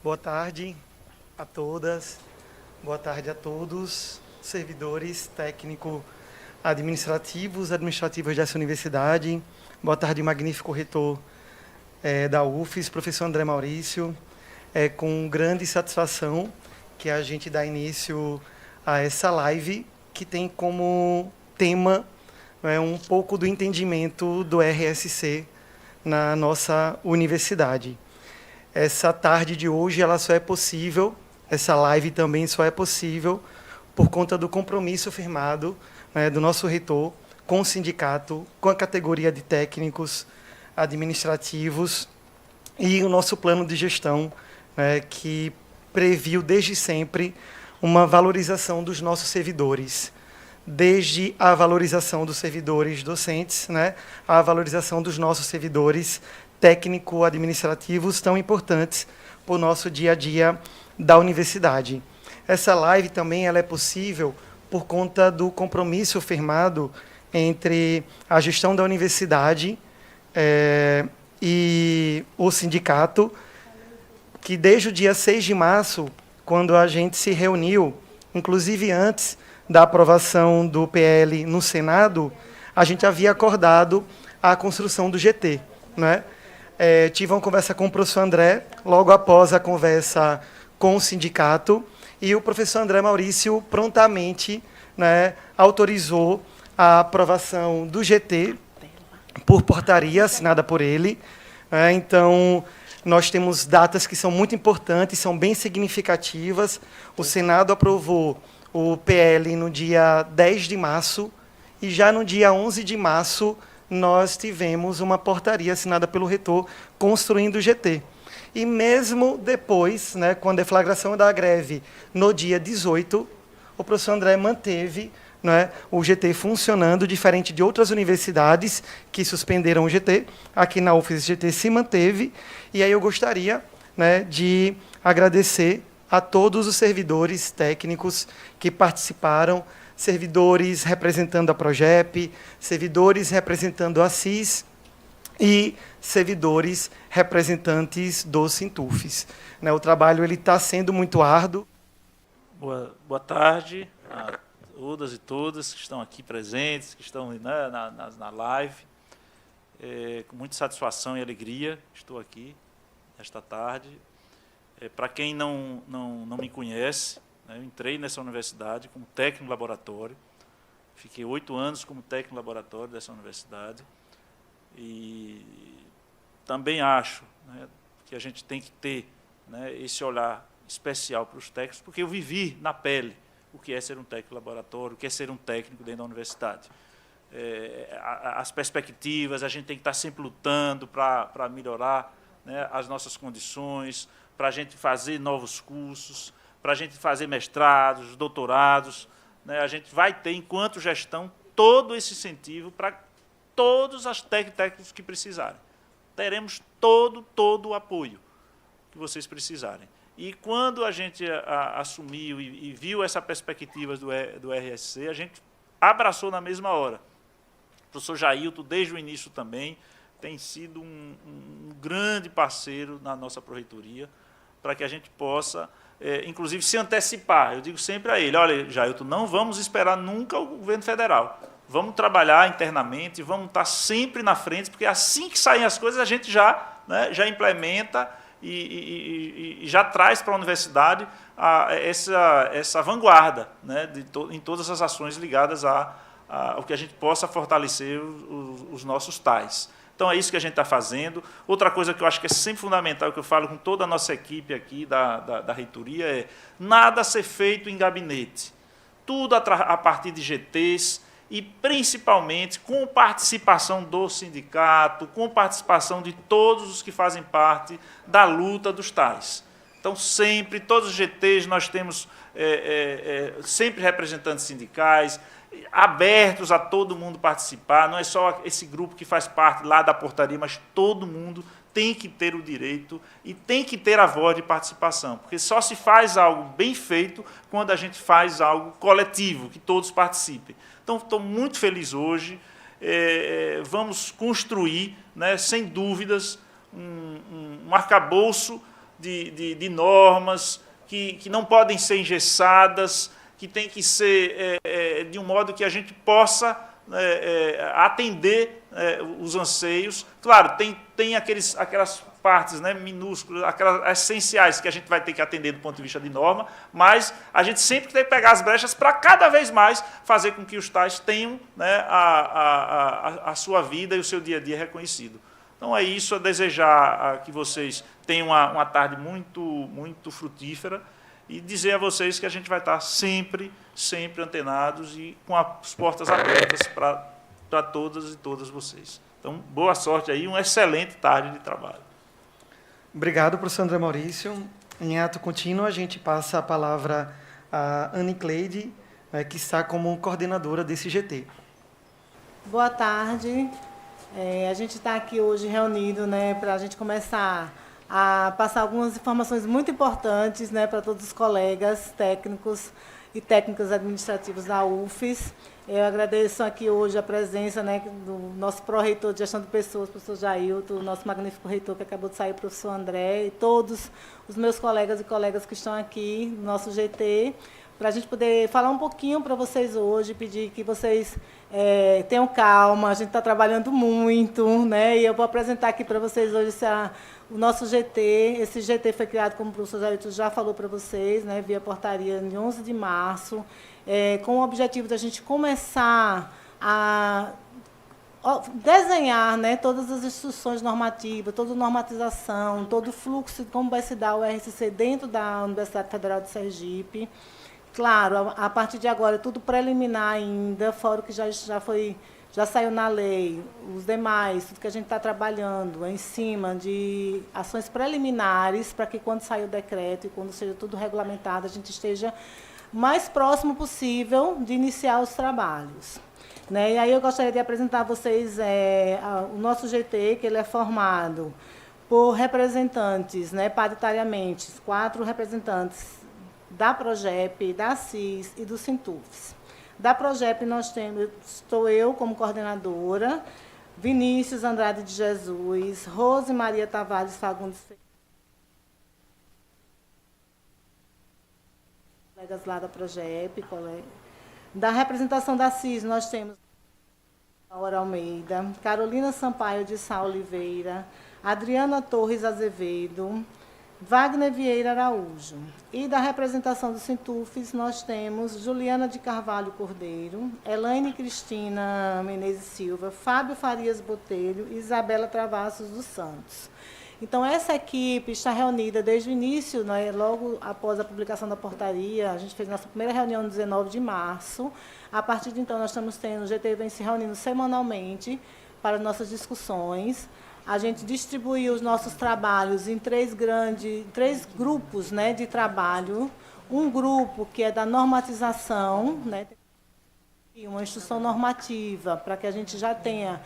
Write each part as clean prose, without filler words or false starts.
Boa tarde a todas, boa tarde a todos, servidores administrativos dessa universidade. Boa tarde, magnífico reitor da UFES, professor André Maurício. É com grande satisfação que a gente dá início a essa live, que tem como tema um pouco do entendimento do RSC na nossa universidade. Essa tarde de hoje ela só é possível, essa live também só é possível por conta do compromisso firmado do nosso reitor com o sindicato, com a categoria de técnicos administrativos e o nosso plano de gestão, que previu desde sempre uma valorização dos nossos servidores, desde a valorização dos servidores docentes, a valorização dos nossos servidores técnico-administrativos tão importantes para o nosso dia a dia da universidade. Essa live também ela é possível por conta do compromisso firmado entre a gestão da universidade e o sindicato, que desde o dia 6 de março, quando a gente se reuniu, inclusive antes da aprovação do PL no Senado, a gente havia acordado a construção do GT, tive uma conversa com o professor André, logo após a conversa com o sindicato, e o professor André Maurício prontamente autorizou a aprovação do GT por portaria assinada por ele. Então, nós temos datas que são muito importantes, são bem significativas. O Senado aprovou o PL no dia 10 de março, e já no dia 11 de março, nós tivemos uma portaria assinada pelo reitor construindo o GT. E mesmo depois, com a deflagração da greve no dia 18, o professor André manteve o GT funcionando, diferente de outras universidades que suspenderam o GT. Aqui na UFES o GT se manteve. E aí eu gostaria de agradecer a todos os servidores técnicos que participaram, servidores representando a Progep, servidores representando a CIS e servidores representantes do Sintufes. O trabalho está sendo muito árduo. Boa tarde a todas e todas que estão aqui presentes, que estão na live. Com muita satisfação e alegria estou aqui esta tarde. Para quem não me conhece, eu entrei nessa universidade como técnico laboratório, fiquei 8 anos como técnico laboratório dessa universidade, e também acho que a gente tem que ter esse olhar especial para os técnicos, porque eu vivi na pele o que é ser um técnico laboratório, o que é ser um técnico dentro da universidade. As perspectivas, a gente tem que estar sempre lutando para melhorar as nossas condições, para a gente fazer novos cursos, para a gente fazer mestrados, doutorados. A gente vai ter, enquanto gestão, todo esse incentivo para todos os técnicos que precisarem. Teremos todo o apoio que vocês precisarem. E quando a gente assumiu e viu essa perspectiva do RSC, a gente abraçou na mesma hora. O professor Jailton, desde o início também, tem sido um grande parceiro na nossa proreitoria, para que a gente possa, inclusive, se antecipar. Eu digo sempre a ele, olha, Jailton, não vamos esperar nunca o governo federal. Vamos trabalhar internamente, vamos estar sempre na frente, porque assim que saem as coisas, a gente já implementa e já traz para a universidade essa vanguarda em todas as ações ligadas ao que a gente possa fortalecer os nossos tais. Então, é isso que a gente está fazendo. Outra coisa que eu acho que é sempre fundamental, que eu falo com toda a nossa equipe aqui da reitoria, é nada ser feito em gabinete. Tudo a partir de GTs e, principalmente, com participação do sindicato, com participação de todos os que fazem parte da luta dos tais. Então, sempre, todos os GTs, nós temos sempre representantes sindicais, abertos a todo mundo participar, não é só esse grupo que faz parte lá da portaria, mas todo mundo tem que ter o direito e tem que ter a voz de participação, porque só se faz algo bem feito quando a gente faz algo coletivo, que todos participem. Então, estou muito feliz hoje, vamos construir, sem dúvidas, um arcabouço de normas, que não podem ser engessadas, que tem que ser de um modo que a gente possa atender os anseios. Claro, tem aquelas partes, né, minúsculas, aquelas essenciais que a gente vai ter que atender do ponto de vista de norma, mas a gente sempre tem que pegar as brechas para cada vez mais fazer com que os tais tenham, né, a sua vida e o seu dia a dia reconhecido. Então é isso, a desejar que vocês tenham uma tarde muito frutífera e dizer a vocês que a gente vai estar sempre antenados e com as portas abertas para todas e todas vocês. Então, boa sorte aí, uma excelente tarde de trabalho. Obrigado, professor André Maurício. Em ato contínuo, a gente passa a palavra a Anne Cleide, que está como coordenadora desse GT. Boa tarde. A gente está aqui hoje reunido, né, para a gente começar a passar algumas informações muito importantes, né, para todos os colegas técnicos e técnicas administrativas da UFES. Eu agradeço aqui hoje a presença, né, do nosso pró-reitor de gestão de pessoas, professor Jailton, o nosso magnífico reitor que acabou de sair, o professor André, e todos os meus colegas e colegas que estão aqui no nosso GT, para a gente poder falar um pouquinho para vocês hoje, pedir que vocês tenham calma, a gente está trabalhando muito, né, e eu vou apresentar aqui para vocês hoje o nosso GT. Esse GT foi criado, como o professor Jailton já falou para vocês, né, via portaria em 11 de março, com o objetivo de a gente começar a desenhar, né, todas as instruções normativas, toda a normatização, todo o fluxo de como vai se dar o RCC dentro da Universidade Federal de Sergipe. Claro, a partir de agora, tudo preliminar ainda, fora o que já saiu na lei, os demais, tudo que a gente está trabalhando em cima de ações preliminares, para que quando sair o decreto e quando seja tudo regulamentado, a gente esteja mais próximo possível de iniciar os trabalhos. Né? E aí eu gostaria de apresentar a vocês o nosso GT, que ele é formado por representantes, né, paritariamente, 4 representantes da PROGEP, da CIS e do Sintufes. Da PROGEP estou eu como coordenadora, Vinícius Andrade de Jesus, Rose Maria Tavares Fagundes, colegas lá da PROGEP, da representação da CIS, nós temos Laura Almeida, Carolina Sampaio de Sá Oliveira, Adriana Torres Azevedo, Wagner Vieira Araújo. E da representação do Sintufes, nós temos Juliana de Carvalho Cordeiro, Elaine Cristina Menezes Silva, Fábio Farias Botelho e Isabela Travassos dos Santos. Então, essa equipe está reunida desde o início, né, logo após a publicação da portaria. A gente fez nossa primeira reunião no 19 de março. A partir de então, nós estamos tendo, o GT vem se reunindo semanalmente para nossas discussões. A gente distribuiu os nossos trabalhos em três grupos, né, de trabalho. Um grupo que é da normatização, né, uma instrução normativa, para que a gente já tenha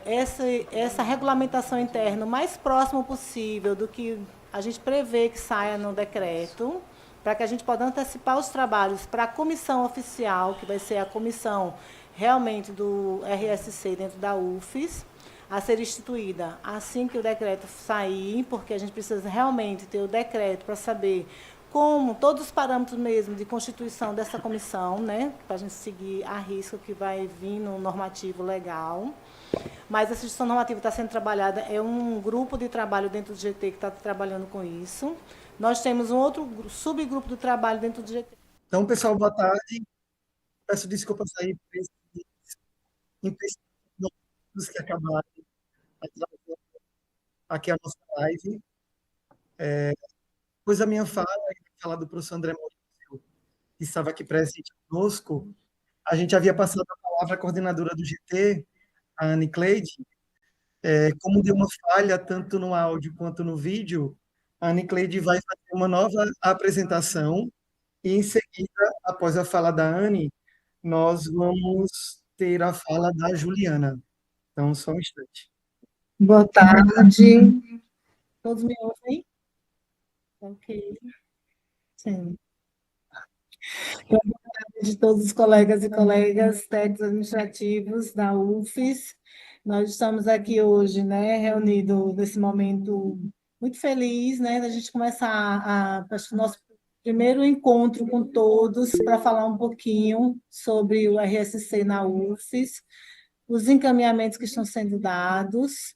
essa regulamentação interna o mais próximo possível do que a gente prevê que saia no decreto, para que a gente possa antecipar os trabalhos para a comissão oficial, que vai ser a comissão realmente do RSC dentro da UFES, a ser instituída assim que o decreto sair, porque a gente precisa realmente ter o decreto para saber como todos os parâmetros mesmo de constituição dessa comissão, né, para a gente seguir a risco que vai vir no normativo legal. Mas essa instituição normativa está sendo trabalhada, é um grupo de trabalho dentro do GT que está trabalhando com isso. Nós temos um outro subgrupo de trabalho dentro do GT. Então, pessoal, boa tarde. Peço desculpas aí por esses empecilhos que acabaram aqui a nossa live. Depois da minha fala do professor André Maurício, que estava aqui presente conosco, a gente havia passado a palavra à coordenadora do GT, a Anne Cleide. Como deu uma falha tanto no áudio quanto no vídeo, a Anne Cleide vai fazer uma nova apresentação e, em seguida, após a fala da Anne, nós vamos ter a fala da Juliana. Então, só um instante. Boa tarde. Todos me ouvem? Ok. Sim. Boa tarde de todos os colegas e colegas técnicos administrativos da UFES. Nós estamos aqui hoje, né, reunidos nesse momento muito feliz, né, da gente começar acho que o nosso primeiro encontro com todos para falar um pouquinho sobre o RSC na UFES, os encaminhamentos que estão sendo dados,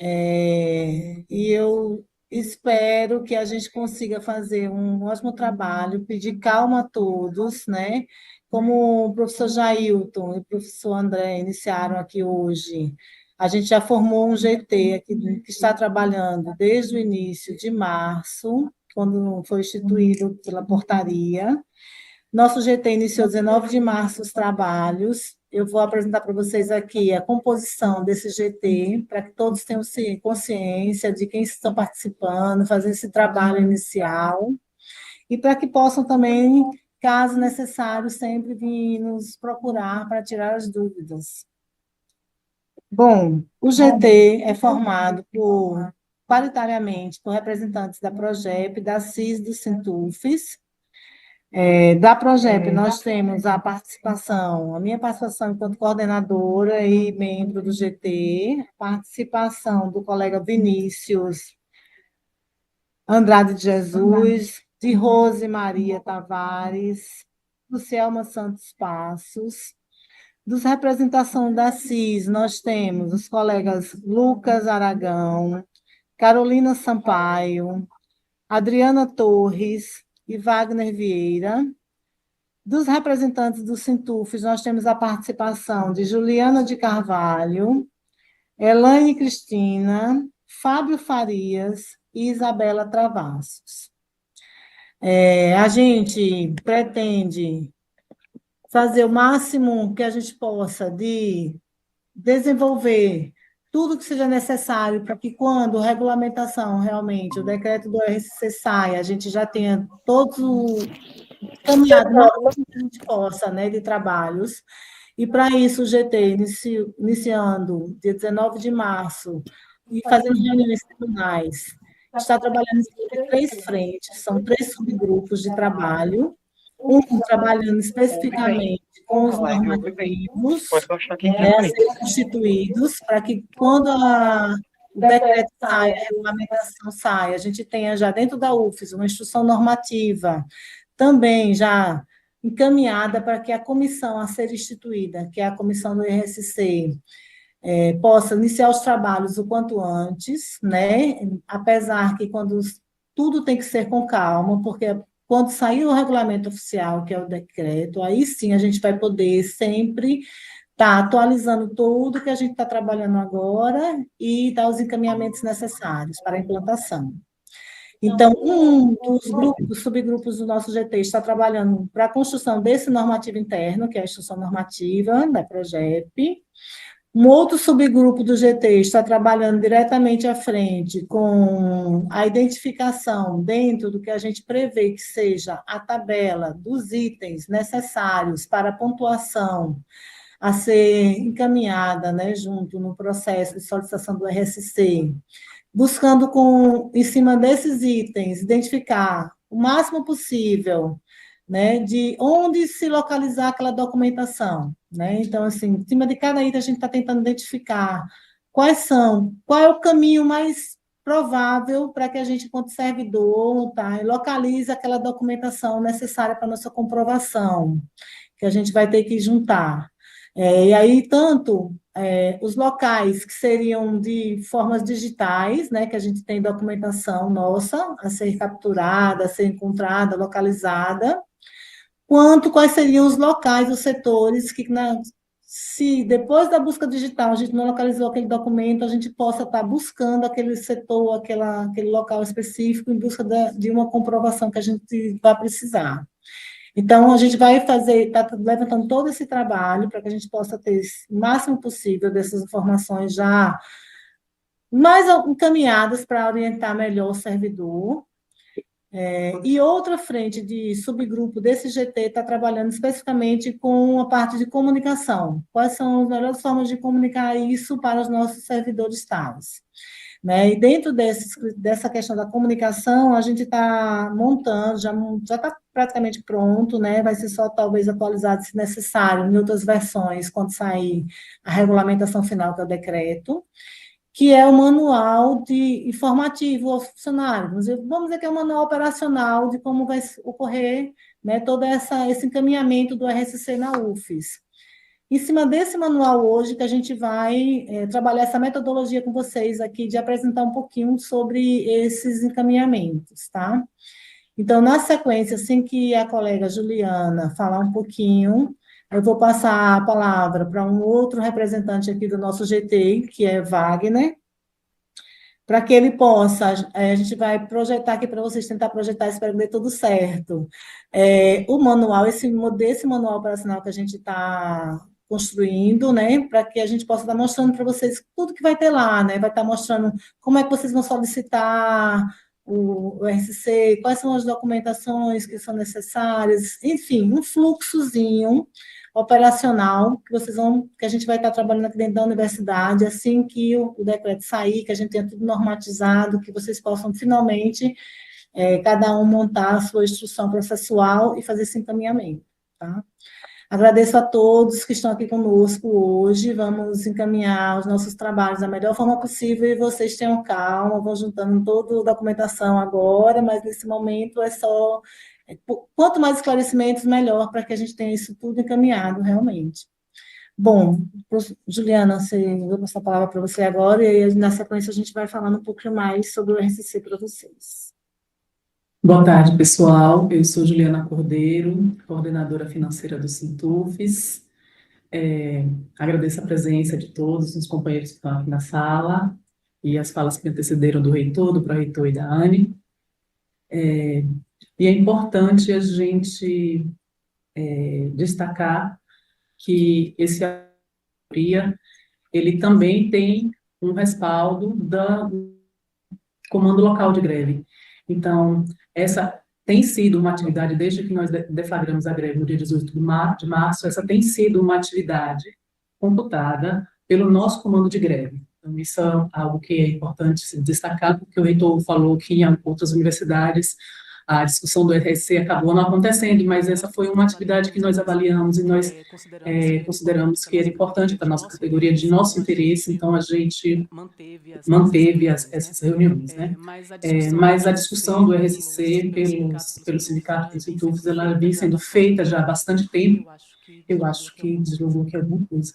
e eu espero que a gente consiga fazer um ótimo trabalho, pedir calma a todos, né? Como o professor Jailton e o professor André iniciaram aqui hoje, a gente já formou um GT aqui, que está trabalhando desde o início de março, quando foi instituído pela portaria. Nosso GT iniciou 19 de março os trabalhos. Eu vou apresentar para vocês aqui a composição desse GT, para que todos tenham consciência de quem estão participando, fazer esse trabalho inicial, e para que possam também, caso necessário, sempre vir nos procurar para tirar as dúvidas. Bom, o GT é formado paritariamente por representantes da PROGEP, da CIS, do Sintufes. Da PROGEP, nós temos a minha participação enquanto coordenadora e membro do GT, participação do colega Vinícius Andrade de Jesus, de Rose Maria Tavares, do Cielma Santos Passos. Dos representação da CIS, nós temos os colegas Lucas Aragão, Carolina Sampaio, Adriana Torres e Wagner Vieira. Dos representantes do Sintufes, nós temos a participação de Juliana de Carvalho, Elaine Cristina, Fábio Farias e Isabela Travassos. A gente pretende fazer o máximo que a gente possa de desenvolver tudo que seja necessário para que, quando a regulamentação, realmente, o decreto do RCC saia, a gente já tenha todo caminhado o máximo que a gente possa, né, de trabalhos. E, para isso, o GT, iniciando dia 19 de março, e fazendo reuniões semanais, está trabalhando em 3 frentes, são 3 subgrupos de trabalho, um trabalhando especificamente com os normativos, a serem constituídos, para que, quando o decreto saia, a regulamentação saia, a gente tenha já dentro da UFES uma instrução normativa, também já encaminhada para que a comissão a ser instituída, que é a comissão do RSC, possa iniciar os trabalhos o quanto antes, né? Apesar que tudo tem que ser com calma, porque quando sair o regulamento oficial, que é o decreto, aí sim a gente vai poder sempre estar atualizando tudo que a gente está trabalhando agora e dar os encaminhamentos necessários para a implantação. Então, um dos subgrupos do nosso GT está trabalhando para a construção desse normativo interno, que é a instrução normativa da PROGEP. Um outro subgrupo do GT está trabalhando diretamente à frente com a identificação, dentro do que a gente prevê que seja a tabela dos itens necessários para a pontuação a ser encaminhada, né, junto no processo de solicitação do RSC, buscando, em cima desses itens, identificar o máximo possível, né, de onde se localizar aquela documentação, né? Então, assim, em cima de cada item, a gente está tentando identificar qual é o caminho mais provável para que a gente, enquanto servidor, tá, localize aquela documentação necessária para a nossa comprovação, que a gente vai ter que juntar. E aí, tanto os locais que seriam de formas digitais, né, que a gente tem documentação nossa a ser capturada, a ser encontrada, localizada, quanto quais seriam os locais, os setores que, se depois da busca digital a gente não localizou aquele documento, a gente possa estar buscando aquele setor, aquele local específico em busca de uma comprovação que a gente vai precisar. Então, a gente vai está levantando todo esse trabalho para que a gente possa ter o máximo possível dessas informações já mais encaminhadas para orientar melhor o servidor. E outra frente de subgrupo desse GT está trabalhando especificamente com a parte de comunicação. Quais são as melhores formas de comunicar isso para os nossos servidores tais? Né? E dentro dessa questão da comunicação, a gente está montando, já está praticamente pronto, né? Vai ser só talvez atualizado, se necessário, em outras versões, quando sair a regulamentação final, que é o decreto. que é o manual informativo ao funcionário. Vamos dizer que é o manual operacional de como vai ocorrer, né, todo esse encaminhamento do RSC na UFES. Em cima desse manual hoje que a gente vai trabalhar essa metodologia com vocês aqui, de apresentar um pouquinho sobre esses encaminhamentos, tá? Então, na sequência, assim que a colega Juliana falar um pouquinho, eu vou passar a palavra para um outro representante aqui do nosso GT, que é Wagner, para que ele possa, a gente vai projetar aqui para vocês, tentar projetar, espero que dê tudo certo. O manual, desse manual operacional que a gente está construindo, né, para que a gente possa estar mostrando para vocês tudo que vai ter lá, né, vai estar mostrando como é que vocês vão solicitar o RCC, quais são as documentações que são necessárias, enfim, um fluxozinho operacional que a gente vai estar trabalhando aqui dentro da universidade, assim que o decreto sair, que a gente tenha tudo normatizado, que vocês possam finalmente cada um montar a sua instrução processual e fazer esse encaminhamento, tá? Agradeço a todos que estão aqui conosco hoje, vamos encaminhar os nossos trabalhos da melhor forma possível e vocês tenham calma, vão juntando toda a documentação agora, mas nesse momento é só... Quanto mais esclarecimentos, melhor, para que a gente tenha isso tudo encaminhado, realmente. Bom, Juliana, eu vou passar a palavra para você agora, e aí, na sequência, a gente vai falando um pouquinho mais sobre o RCC para vocês. Boa tarde, pessoal. Eu sou Juliana Cordeiro, coordenadora financeira do Sintufes. Agradeço a presença de todos os companheiros que estão aqui na sala e as falas que me antecederam do reitor, do pró-reitor e da Anne. E é importante a gente destacar que esse auditoria, ele também tem um respaldo do Comando Local de Greve. Então, essa tem sido uma atividade, desde que nós deflagramos a greve no dia 18 de março, essa tem sido uma atividade computada pelo nosso comando de greve. Então, isso é algo que é importante se destacar, porque o reitor falou que em outras universidades a discussão do RSC acabou não acontecendo, mas essa foi uma atividade que nós avaliamos e nós consideramos que era importante para a nossa categoria, de nosso interesse, então a gente manteve essas reuniões, né? Mas a discussão do RSC pelo Sindicato dos Sintufes, ela vem sendo feita já há bastante tempo. Eu acho que deslogou aqui alguma coisa.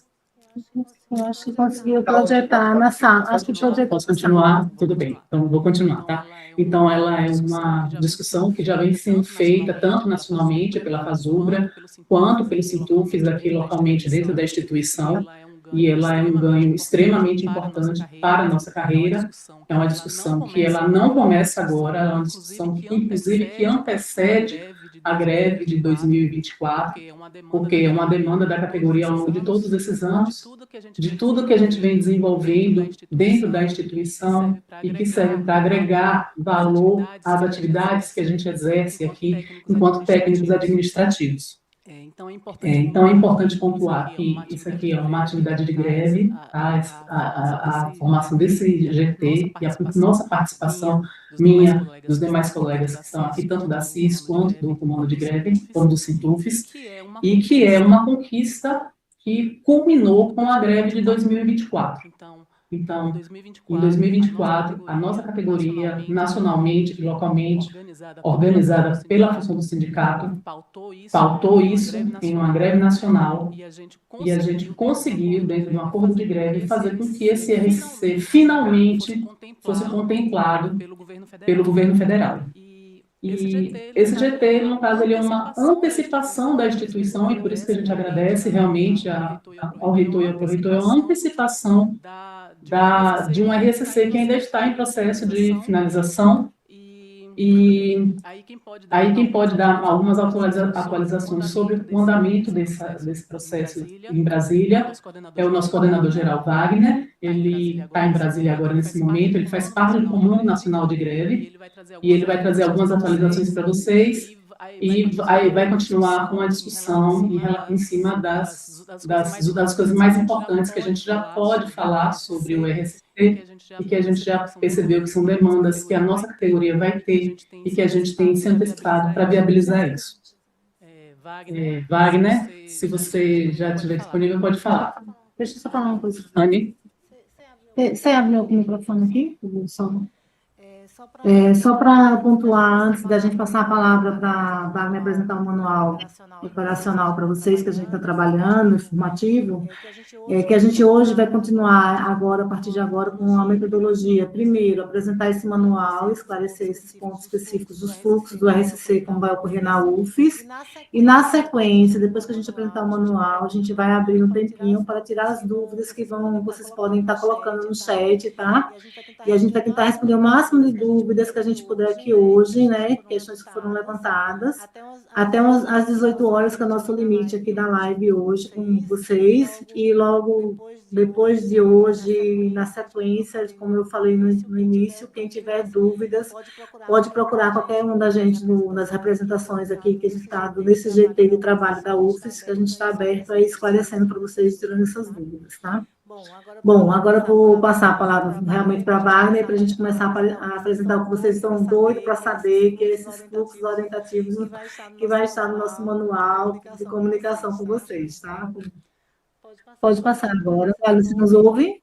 Eu acho que conseguiu projetar na sala. Acho que projetou. Posso continuar? Tudo bem, então vou continuar, tá? Então, ela é uma discussão que já vem sendo feita tanto nacionalmente pela FASUBRA, quanto pelo Sintufes aqui localmente dentro da instituição, e ela é um ganho extremamente importante para a nossa carreira. É uma discussão que ela não começa agora, é uma discussão que, inclusive, que antecede a greve de 2024, porque é uma demanda da categoria ao longo de todos esses anos, de tudo que a gente vem desenvolvendo dentro da instituição e que serve para agregar valor às atividades que a gente exerce aqui enquanto técnicos administrativos. Então, é importante pontuar que isso aqui é uma atividade de greve, tá? A formação desse GT e a nossa participação, minha, dos demais colegas que estão aqui, tanto da CIS quanto do Comando de Greve, como do Sintufes, e que é uma conquista que culminou com a greve de 2024. Então, em 2024, a nossa categoria, nacionalmente e localmente, organizada pela função do sindicato, pautou isso em uma greve nacional e a gente conseguiu, dentro de um acordo de greve, fazer com que esse RCC finalmente fosse contemplado pelo governo federal. E esse GT, no caso, ele é uma antecipação da instituição, e por isso que a gente agradece realmente ao reitor e ao pró-reitor, é uma antecipação de um RSC que ainda está em processo de finalização, e aí quem pode dar algumas atualizações sobre o andamento desse processo em Brasília é o nosso coordenador geral, Wagner. Ele está em Brasília agora nesse momento, ele faz parte do Comando Nacional de Greve, e ele vai trazer algumas atualizações para vocês, e aí vai continuar com a discussão em cima das coisas mais importantes que a gente já pode falar sobre o RSC e que a gente já percebeu que são demandas que a nossa categoria vai ter e que a gente tem se antecipado para viabilizar isso. Wagner, se você já estiver disponível, pode falar. Deixa eu só falar uma coisa. Anne? Você abre o microfone aqui? Só para pontuar, antes da gente passar a palavra para me apresentar o manual operacional para vocês, que a gente está trabalhando, informativo, que a gente hoje vai continuar agora, a partir de agora, com a metodologia. Primeiro, apresentar esse manual, esclarecer esses pontos específicos dos fluxos do RCC, como vai ocorrer na UFES, e na sequência, depois que a gente apresentar o manual, a gente vai abrir um tempinho para tirar as dúvidas que vocês podem estar colocando no chat, tá? E a gente vai tentar responder o máximo de dúvidas que a gente puder aqui hoje, né? Questões que foram levantadas, até às 18 horas, que é o nosso limite aqui da live hoje com vocês, e logo depois de hoje, na sequência, como eu falei no início, quem tiver dúvidas, pode procurar qualquer um da gente nas representações aqui, que a gente está nesse GT de trabalho da UFES, que a gente está aberto aí esclarecendo para vocês, tirando essas dúvidas, tá? Bom, agora eu vou passar a palavra realmente para a Wagner, para a gente começar a apresentar o que vocês estão doidos para saber, que é esses fluxos orientativos que vai estar no nosso manual de comunicação com vocês, tá? Pode passar agora. Wagner, você nos ouve?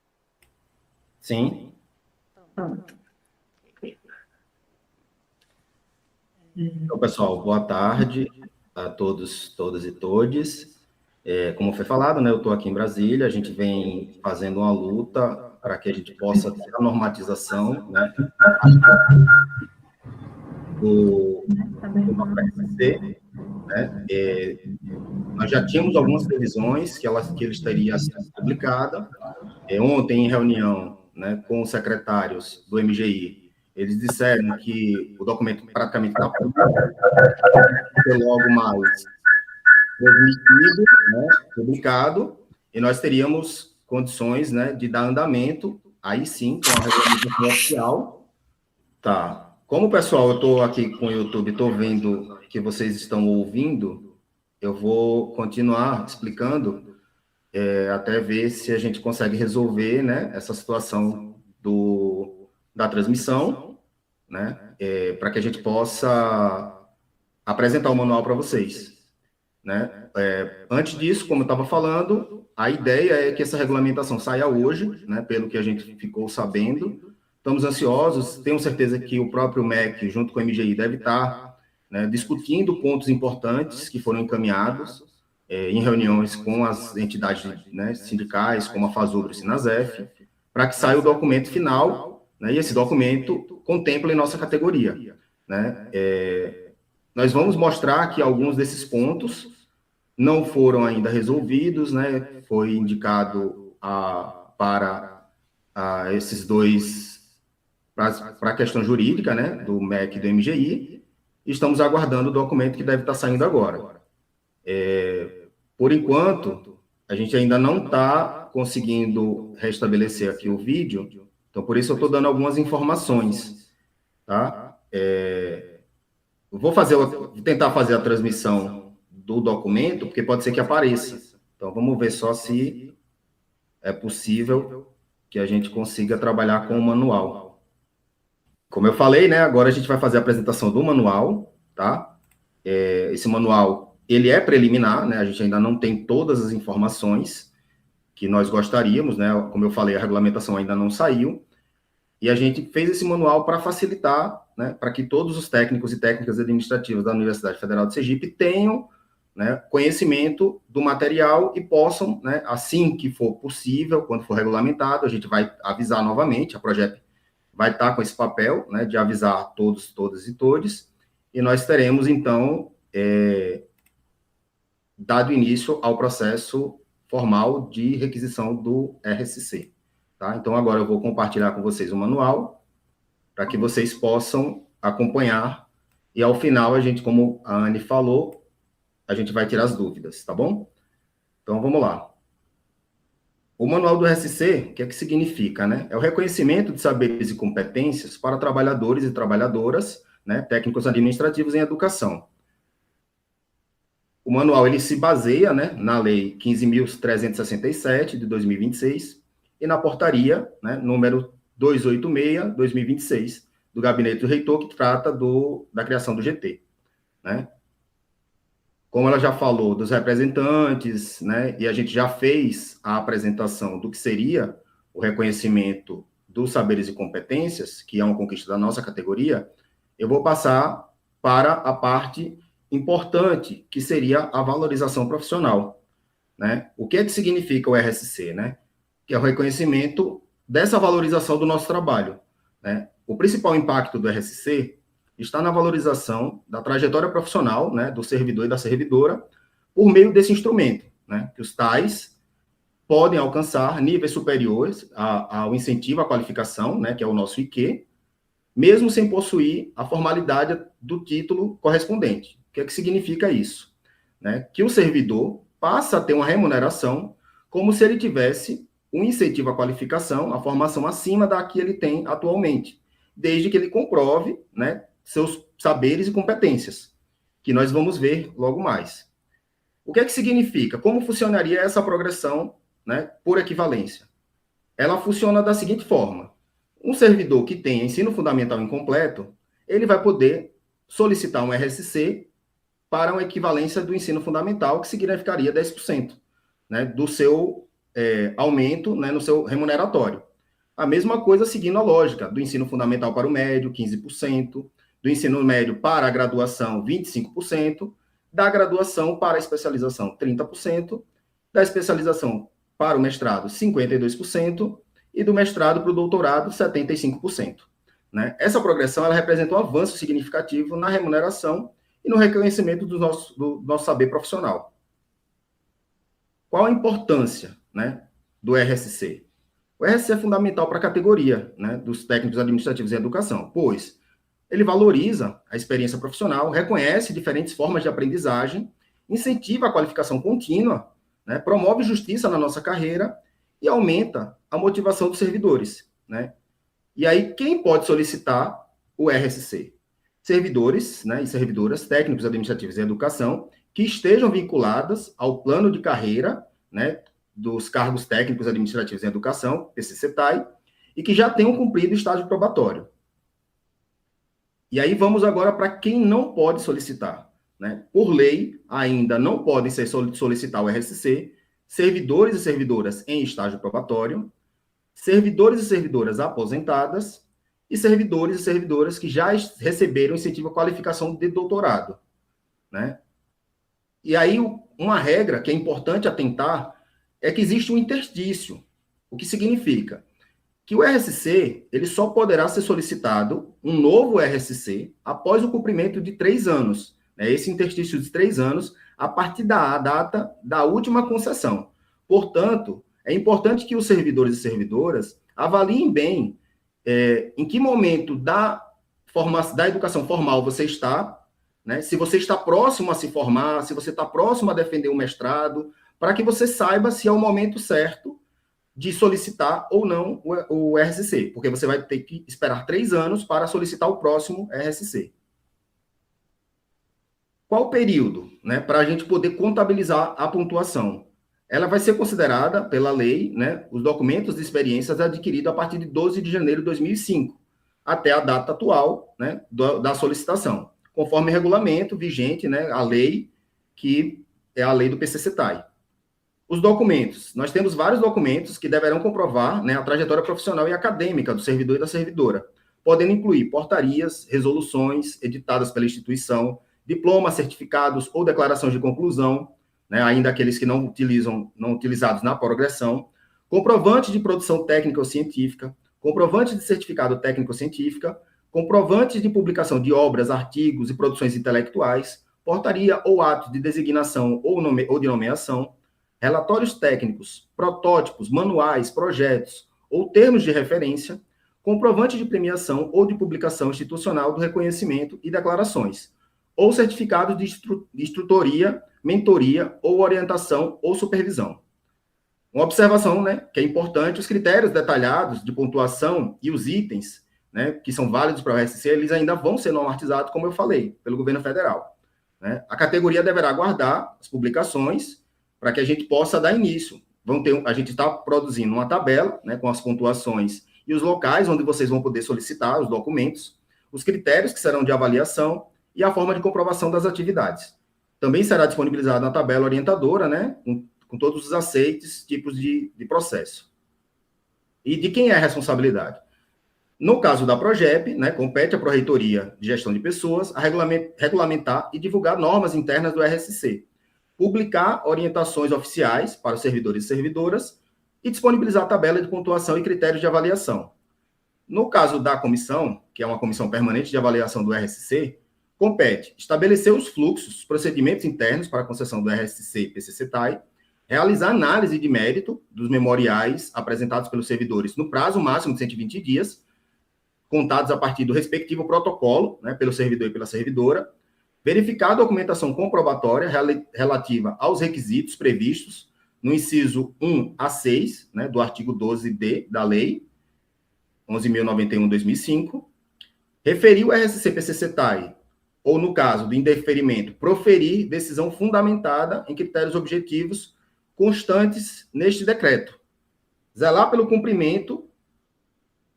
Sim. Pronto. Então, pessoal, boa tarde a todos, todas e todes. Como foi falado, né, eu estou aqui em Brasília, a gente vem fazendo uma luta para que a gente possa ter a normatização, né, do PSC, né. Nós já tínhamos algumas previsões que eles teriam sido publicadas. Ontem, em reunião, né, com os secretários do MGI, eles disseram que o documento praticamente está pronto, logo mais transmitido, né, publicado, e nós teríamos condições, né, de dar andamento, aí sim, com a regulamentação oficial. Tá. Como, pessoal, eu estou aqui com o YouTube, estou vendo que vocês estão ouvindo, eu vou continuar explicando, até ver se a gente consegue resolver, né, essa situação da transmissão, né, para que a gente possa apresentar o manual para vocês. Né? Antes disso, como eu estava falando, a ideia é que essa regulamentação saia hoje, né, pelo que a gente ficou sabendo. Estamos ansiosos, tenho certeza que o próprio MEC, junto com o MGI, deve estar, né, discutindo pontos importantes que foram encaminhados em reuniões com as entidades, né, sindicais, como a FASUBRA e o Sinasef, para que saia o documento final, né, e esse documento contemple nossa categoria. Né? Nós vamos mostrar que alguns desses pontos não foram ainda resolvidos, né? Foi indicado para esses dois, para a questão jurídica, né? Do MEC e do MGI. Estamos aguardando o documento que deve estar saindo agora. Por enquanto, a gente ainda não está conseguindo restabelecer aqui o vídeo, então por isso eu estou dando algumas informações, tá? Vou tentar fazer a transmissão do documento, porque pode ser que apareça. Então, vamos ver só se é possível que a gente consiga trabalhar com o manual. Como eu falei, né, agora a gente vai fazer a apresentação do manual, tá? Esse manual, ele é preliminar, né, a gente ainda não tem todas as informações que nós gostaríamos, né, como eu falei, a regulamentação ainda não saiu, e a gente fez esse manual para facilitar, né, para que todos os técnicos e técnicas administrativas da Universidade Federal de Sergipe tenham, né, conhecimento do material e possam, né, assim que for possível, quando for regulamentado, a gente vai avisar novamente, a Progep vai estar com esse papel, né, de avisar todos, todas e todes, e nós teremos, então, dado início ao processo formal de requisição do RSC. Tá? Então, agora eu vou compartilhar com vocês o manual, para que vocês possam acompanhar, e ao final, a gente, como a Anne falou, a gente vai tirar as dúvidas, tá bom? Então, vamos lá. O manual do RSC, o que é que significa, né? É o reconhecimento de saberes e competências para trabalhadores e trabalhadoras, né, técnicos administrativos em educação. O manual, ele se baseia, né, na Lei 15.367, de 2026, e na portaria, né, número 286/2026, do Gabinete do Reitor, que trata da criação do GT, né? Como ela já falou dos representantes, né, e a gente já fez a apresentação do que seria o reconhecimento dos saberes e competências, que é uma conquista da nossa categoria, eu vou passar para a parte importante, que seria a valorização profissional, né? O que é que significa o RSC, né? Que é o reconhecimento dessa valorização do nosso trabalho, né? O principal impacto do RSC está na valorização da trajetória profissional, né, do servidor e da servidora, por meio desse instrumento, né, que os tais podem alcançar níveis superiores ao incentivo à qualificação, né, que é o nosso IQ, mesmo sem possuir a formalidade do título correspondente. O que é que significa isso? Né? Que o servidor passa a ter uma remuneração como se ele tivesse um incentivo à qualificação, a formação acima da que ele tem atualmente, desde que ele comprove, né, seus saberes e competências, que nós vamos ver logo mais. O que é que significa? Como funcionaria essa progressão, né, por equivalência? Ela funciona da seguinte forma: um servidor que tem ensino fundamental incompleto, ele vai poder solicitar um RSC para uma equivalência do ensino fundamental, que significaria 10%, né, do seu aumento, né, no seu remuneratório. A mesma coisa seguindo a lógica do ensino fundamental para o médio, 15%, do ensino médio para a graduação, 25%, da graduação para a especialização, 30%, da especialização para o mestrado, 52%, e do mestrado para o doutorado, 75%. Né? Essa progressão ela representa um avanço significativo na remuneração e no reconhecimento do nosso saber profissional. Qual a importância, né, do RSC? O RSC é fundamental para a categoria, né, dos técnicos administrativos em educação, pois ele valoriza a experiência profissional, reconhece diferentes formas de aprendizagem, incentiva a qualificação contínua, né, promove justiça na nossa carreira e aumenta a motivação dos servidores, né? E aí, quem pode solicitar o RSC? Servidores, né, e servidoras, técnicos administrativos em educação, que estejam vinculadas ao plano de carreira, né, dos cargos técnicos administrativos em educação, PCCETAI, e que já tenham cumprido o estágio probatório. E aí vamos agora para quem não pode solicitar, né? Por lei, ainda não podem solicitar o RSC servidores e servidoras em estágio probatório, servidores e servidoras aposentadas e servidores e servidoras que já receberam incentivo à qualificação de doutorado, né? E aí uma regra que é importante atentar é que existe um interstício. O que significa? Que o RSC, ele só poderá ser solicitado, um novo RSC, após o cumprimento de 3 anos, né? Esse interstício de 3 anos, a partir da data da última concessão. Portanto, é importante que os servidores e servidoras avaliem bem em que momento da educação formal você está, né? Se você está próximo a se formar, se você está próximo a defender um mestrado, para que você saiba se é o momento certo de solicitar ou não o RSC, porque você vai ter que esperar 3 anos para solicitar o próximo RSC. Qual o período, né, para a gente poder contabilizar a pontuação? Ela vai ser considerada, pela lei, né, os documentos de experiências adquiridos a partir de 12 de janeiro de 2005, até a data atual, né, da solicitação, conforme regulamento vigente, né, a lei, que é a lei do PCCETAI. Os documentos. Nós temos vários documentos que deverão comprovar, né, a trajetória profissional e acadêmica do servidor e da servidora, podendo incluir portarias, resoluções editadas pela instituição, diplomas, certificados ou declarações de conclusão, né, ainda aqueles que não utilizados na progressão, comprovante de produção técnica ou científica, comprovante de certificado técnico-científica, comprovante de publicação de obras, artigos e produções intelectuais, portaria ou ato de designação ou de nomeação, relatórios técnicos, protótipos, manuais, projetos ou termos de referência, comprovante de premiação ou de publicação institucional do reconhecimento e declarações, ou certificados de instrutoria, mentoria ou orientação ou supervisão. Uma observação, né, que é importante, os critérios detalhados de pontuação e os itens, né, que são válidos para o RSC, eles ainda vão ser normatizados, como eu falei, pelo governo federal, né? A categoria deverá aguardar as publicações para que a gente possa dar início. A gente está produzindo uma tabela, né, com as pontuações e os locais onde vocês vão poder solicitar os documentos, os critérios que serão de avaliação e a forma de comprovação das atividades. Também será disponibilizada na tabela orientadora, né, com todos os aceites, tipos de processo. E de quem é a responsabilidade? No caso da PROGEP, né, compete à Pró-Reitoria de Gestão de Pessoas a regulamentar e divulgar normas internas do RSC, publicar orientações oficiais para os servidores e servidoras e disponibilizar a tabela de pontuação e critérios de avaliação. No caso da comissão, que é uma comissão permanente de avaliação do RSC, compete estabelecer os fluxos, procedimentos internos para a concessão do RSC e PCCTAI, realizar análise de mérito dos memoriais apresentados pelos servidores no prazo máximo de 120 dias, contados a partir do respectivo protocolo, né, pelo servidor e pela servidora, verificar a documentação comprobatória relativa aos requisitos previstos no inciso 1 a 6, né, do artigo 12D da Lei 11.091/2005, referir o RSC-PCCTAI, ou, no caso do indeferimento, proferir decisão fundamentada em critérios objetivos constantes neste decreto, zelar pelo cumprimento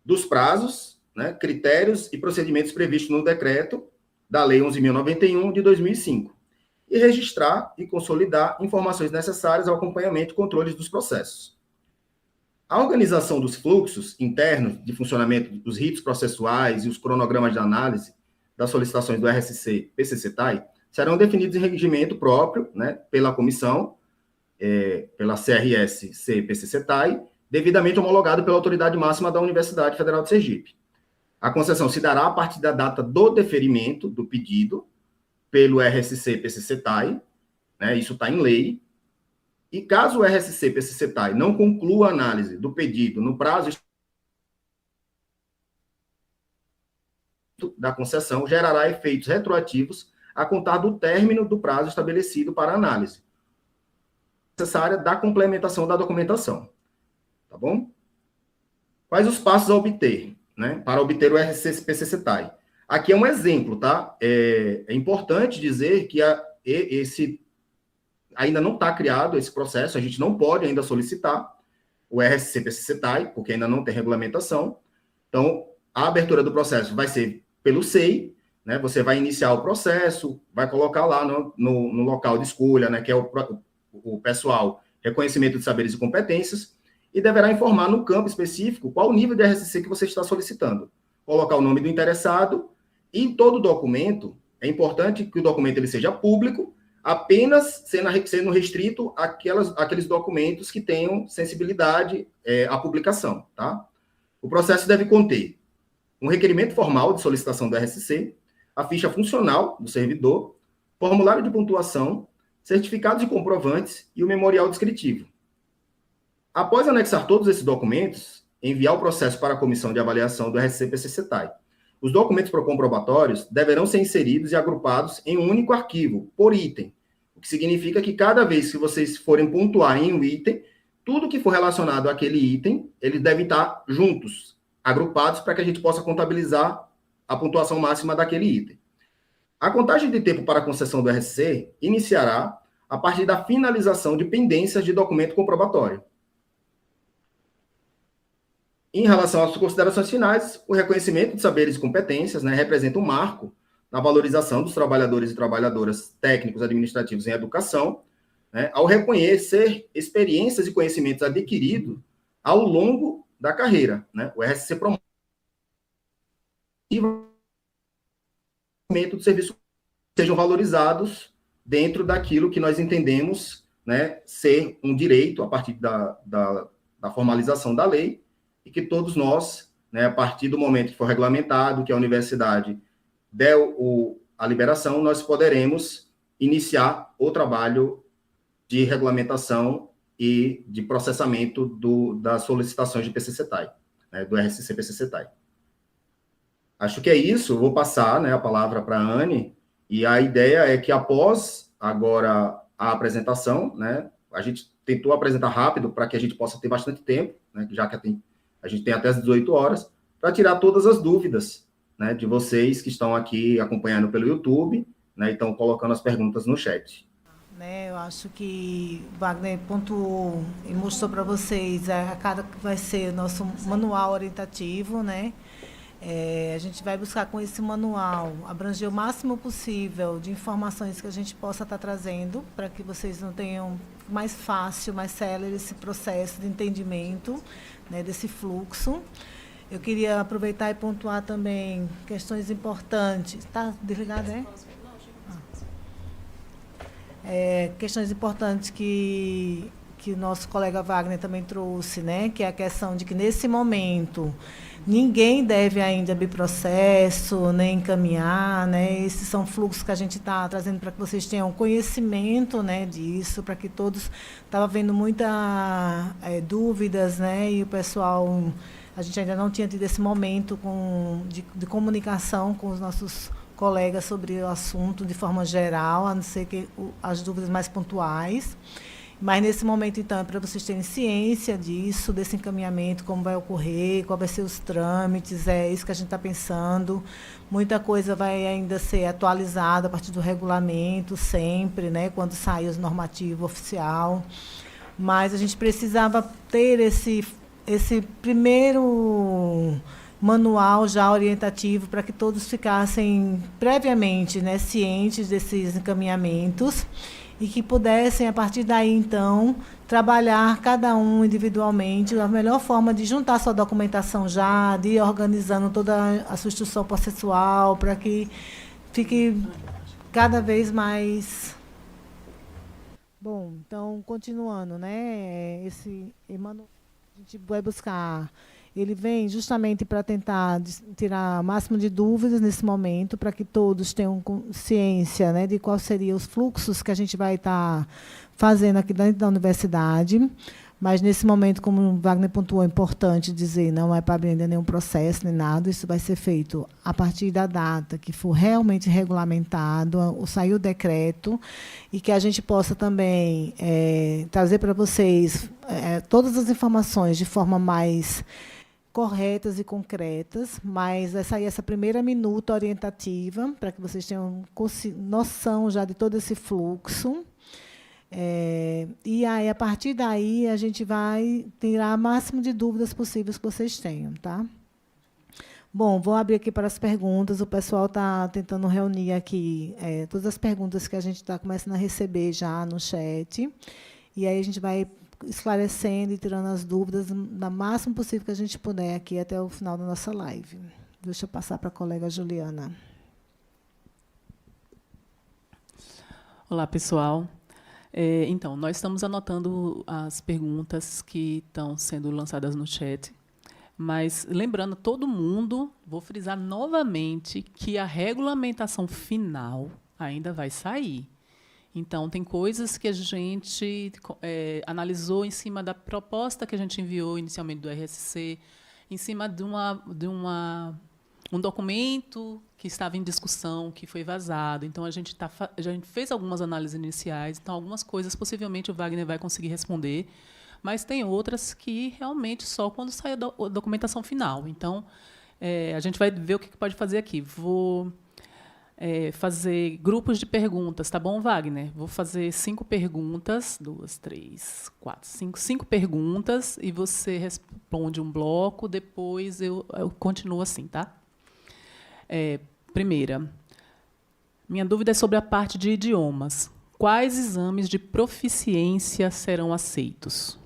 dos prazos, né, critérios e procedimentos previstos no decreto da Lei 11.091 de 2005 e registrar e consolidar informações necessárias ao acompanhamento e controle dos processos. A organização dos fluxos internos de funcionamento dos ritos processuais e os cronogramas de análise das solicitações do RSC PCCTAI serão definidos em regimento próprio, né, pela comissão, pela CRS-C PCCTAI, devidamente homologado pela autoridade máxima da Universidade Federal de Sergipe. A concessão se dará a partir da data do deferimento do pedido pelo RSC-PCCTAI, né, isso está em lei, e caso o RSC-PCCTAI não conclua a análise do pedido no prazo da concessão, gerará efeitos retroativos a contar do término do prazo estabelecido para análise necessária da complementação da documentação. Tá bom? Quais os passos a obter, né, para obter o RSC-PCCTAI? Aqui é um exemplo, tá? É importante dizer que esse ainda não está criado esse processo, a gente não pode ainda solicitar o RSC-PCCTAI, porque ainda não tem regulamentação. Então, a abertura do processo vai ser pelo SEI, né? Você vai iniciar o processo, vai colocar lá no local de escolha, né, que é o pessoal, reconhecimento de saberes e competências, e deverá informar no campo específico qual o nível de RSC que você está solicitando. Colocar o nome do interessado e todo documento, é importante que o documento ele seja público, apenas sendo restrito àqueles documentos que tenham sensibilidade à publicação, tá? O processo deve conter um requerimento formal de solicitação do RSC, a ficha funcional do servidor, formulário de pontuação, certificados e comprovantes e o memorial descritivo. Após anexar todos esses documentos, enviar o processo para a comissão de avaliação do RSC-PCCTAI. Os documentos comprobatórios deverão ser inseridos e agrupados em um único arquivo, por item, o que significa que cada vez que vocês forem pontuar em um item, tudo que for relacionado àquele item, eles devem estar juntos, agrupados, para que a gente possa contabilizar a pontuação máxima daquele item. A contagem de tempo para a concessão do RSC iniciará a partir da finalização de pendências de documento comprobatório. Em relação às considerações finais, o reconhecimento de saberes e competências, né, representa um marco na valorização dos trabalhadores e trabalhadoras técnicos administrativos em educação, né, ao reconhecer experiências e conhecimentos adquiridos ao longo da carreira, né? O RSC promove o serviço sejam valorizados dentro daquilo que nós entendemos, né, ser um direito a partir da formalização da lei, e que todos nós, né, a partir do momento que for regulamentado, que a universidade der a liberação, nós poderemos iniciar o trabalho de regulamentação e de processamento das solicitações de PCCTAI, né, do RSC-PCCTAI. Acho que é isso, eu vou passar, né, a palavra para a Anne, e a ideia é que após agora a apresentação, né, a gente tentou apresentar rápido para que a gente possa ter bastante tempo, né, já que a gente tem até as 18 horas, para tirar todas as dúvidas, né, de vocês que estão aqui acompanhando pelo YouTube, né, e estão colocando as perguntas no chat. Eu acho que Wagner pontuou e mostrou para vocês a cada que vai ser o nosso manual orientativo, né? A gente vai buscar com esse manual abranger o máximo possível de informações que a gente possa estar trazendo, para que vocês não tenham mais fácil, mais célere esse processo de entendimento, né, desse fluxo. Eu queria aproveitar e pontuar também questões importantes. Está desligado, é? Questões importantes que o nosso colega Wagner também trouxe, né? Que é a questão de que, nesse momento, ninguém deve ainda abrir processo, nem encaminhar, né? Esses são fluxos que a gente está trazendo para que vocês tenham conhecimento, né, disso, para que todos... Estava vendo muitas dúvidas, né? E o pessoal... A gente ainda não tinha tido esse momento de comunicação com os nossos colegas sobre o assunto de forma geral, a não ser que as dúvidas mais pontuais. Mas, nesse momento, então, é para vocês terem ciência disso, desse encaminhamento, como vai ocorrer, qual vai ser os trâmites, é isso que a gente está pensando. Muita coisa vai ainda ser atualizada a partir do regulamento, sempre, né, quando sair o normativo oficial. Mas a gente precisava ter esse primeiro manual já orientativo para que todos ficassem previamente, né, cientes desses encaminhamentos e que pudessem, a partir daí, então, trabalhar cada um individualmente, a melhor forma de juntar sua documentação já, de ir organizando toda a sua instrução processual, para que fique cada vez mais... Bom, então, continuando, né, esse manual a gente vai buscar... Ele vem justamente para tentar tirar o máximo de dúvidas nesse momento, para que todos tenham ciência, né, de quais seriam os fluxos que a gente vai estar fazendo aqui dentro da universidade. Mas, nesse momento, como o Wagner pontuou, é importante dizer, não é para abrir ainda nenhum processo, nem nada, isso vai ser feito a partir da data que for realmente regulamentado, saiu o decreto, e que a gente possa também trazer para vocês todas as informações de forma mais corretas e concretas, mas vai sair essa primeira minuta orientativa, para que vocês tenham noção já de todo esse fluxo. E aí, a partir daí, a gente vai tirar o máximo de dúvidas possíveis que vocês tenham, tá? Bom, vou abrir aqui para as perguntas. O pessoal está tentando reunir aqui todas as perguntas que a gente está começando a receber já no chat. E aí a gente vai esclarecendo e tirando as dúvidas da máximo possível que a gente puder aqui até o final da nossa live. Deixa eu passar para a colega Juliana. Olá, pessoal. Então, nós estamos anotando as perguntas que estão sendo lançadas no chat, mas lembrando todo mundo, vou frisar novamente que a regulamentação final ainda vai sair. Então, tem coisas que a gente analisou em cima da proposta que a gente enviou inicialmente do RSC, em cima de um documento que estava em discussão, que foi vazado. Então, a gente fez algumas análises iniciais. Então, algumas coisas, possivelmente, o Wagner vai conseguir responder, mas tem outras que, realmente, só quando sair a documentação final. Então, a gente vai ver o que pode fazer aqui. Vou fazer grupos de perguntas, tá bom, Wagner? Vou fazer 5 perguntas, 2, 3, 4, 5 perguntas, e você responde um bloco, depois eu continuo assim, tá? Primeira, minha dúvida é sobre a parte de idiomas. Quais exames de proficiência serão aceitos?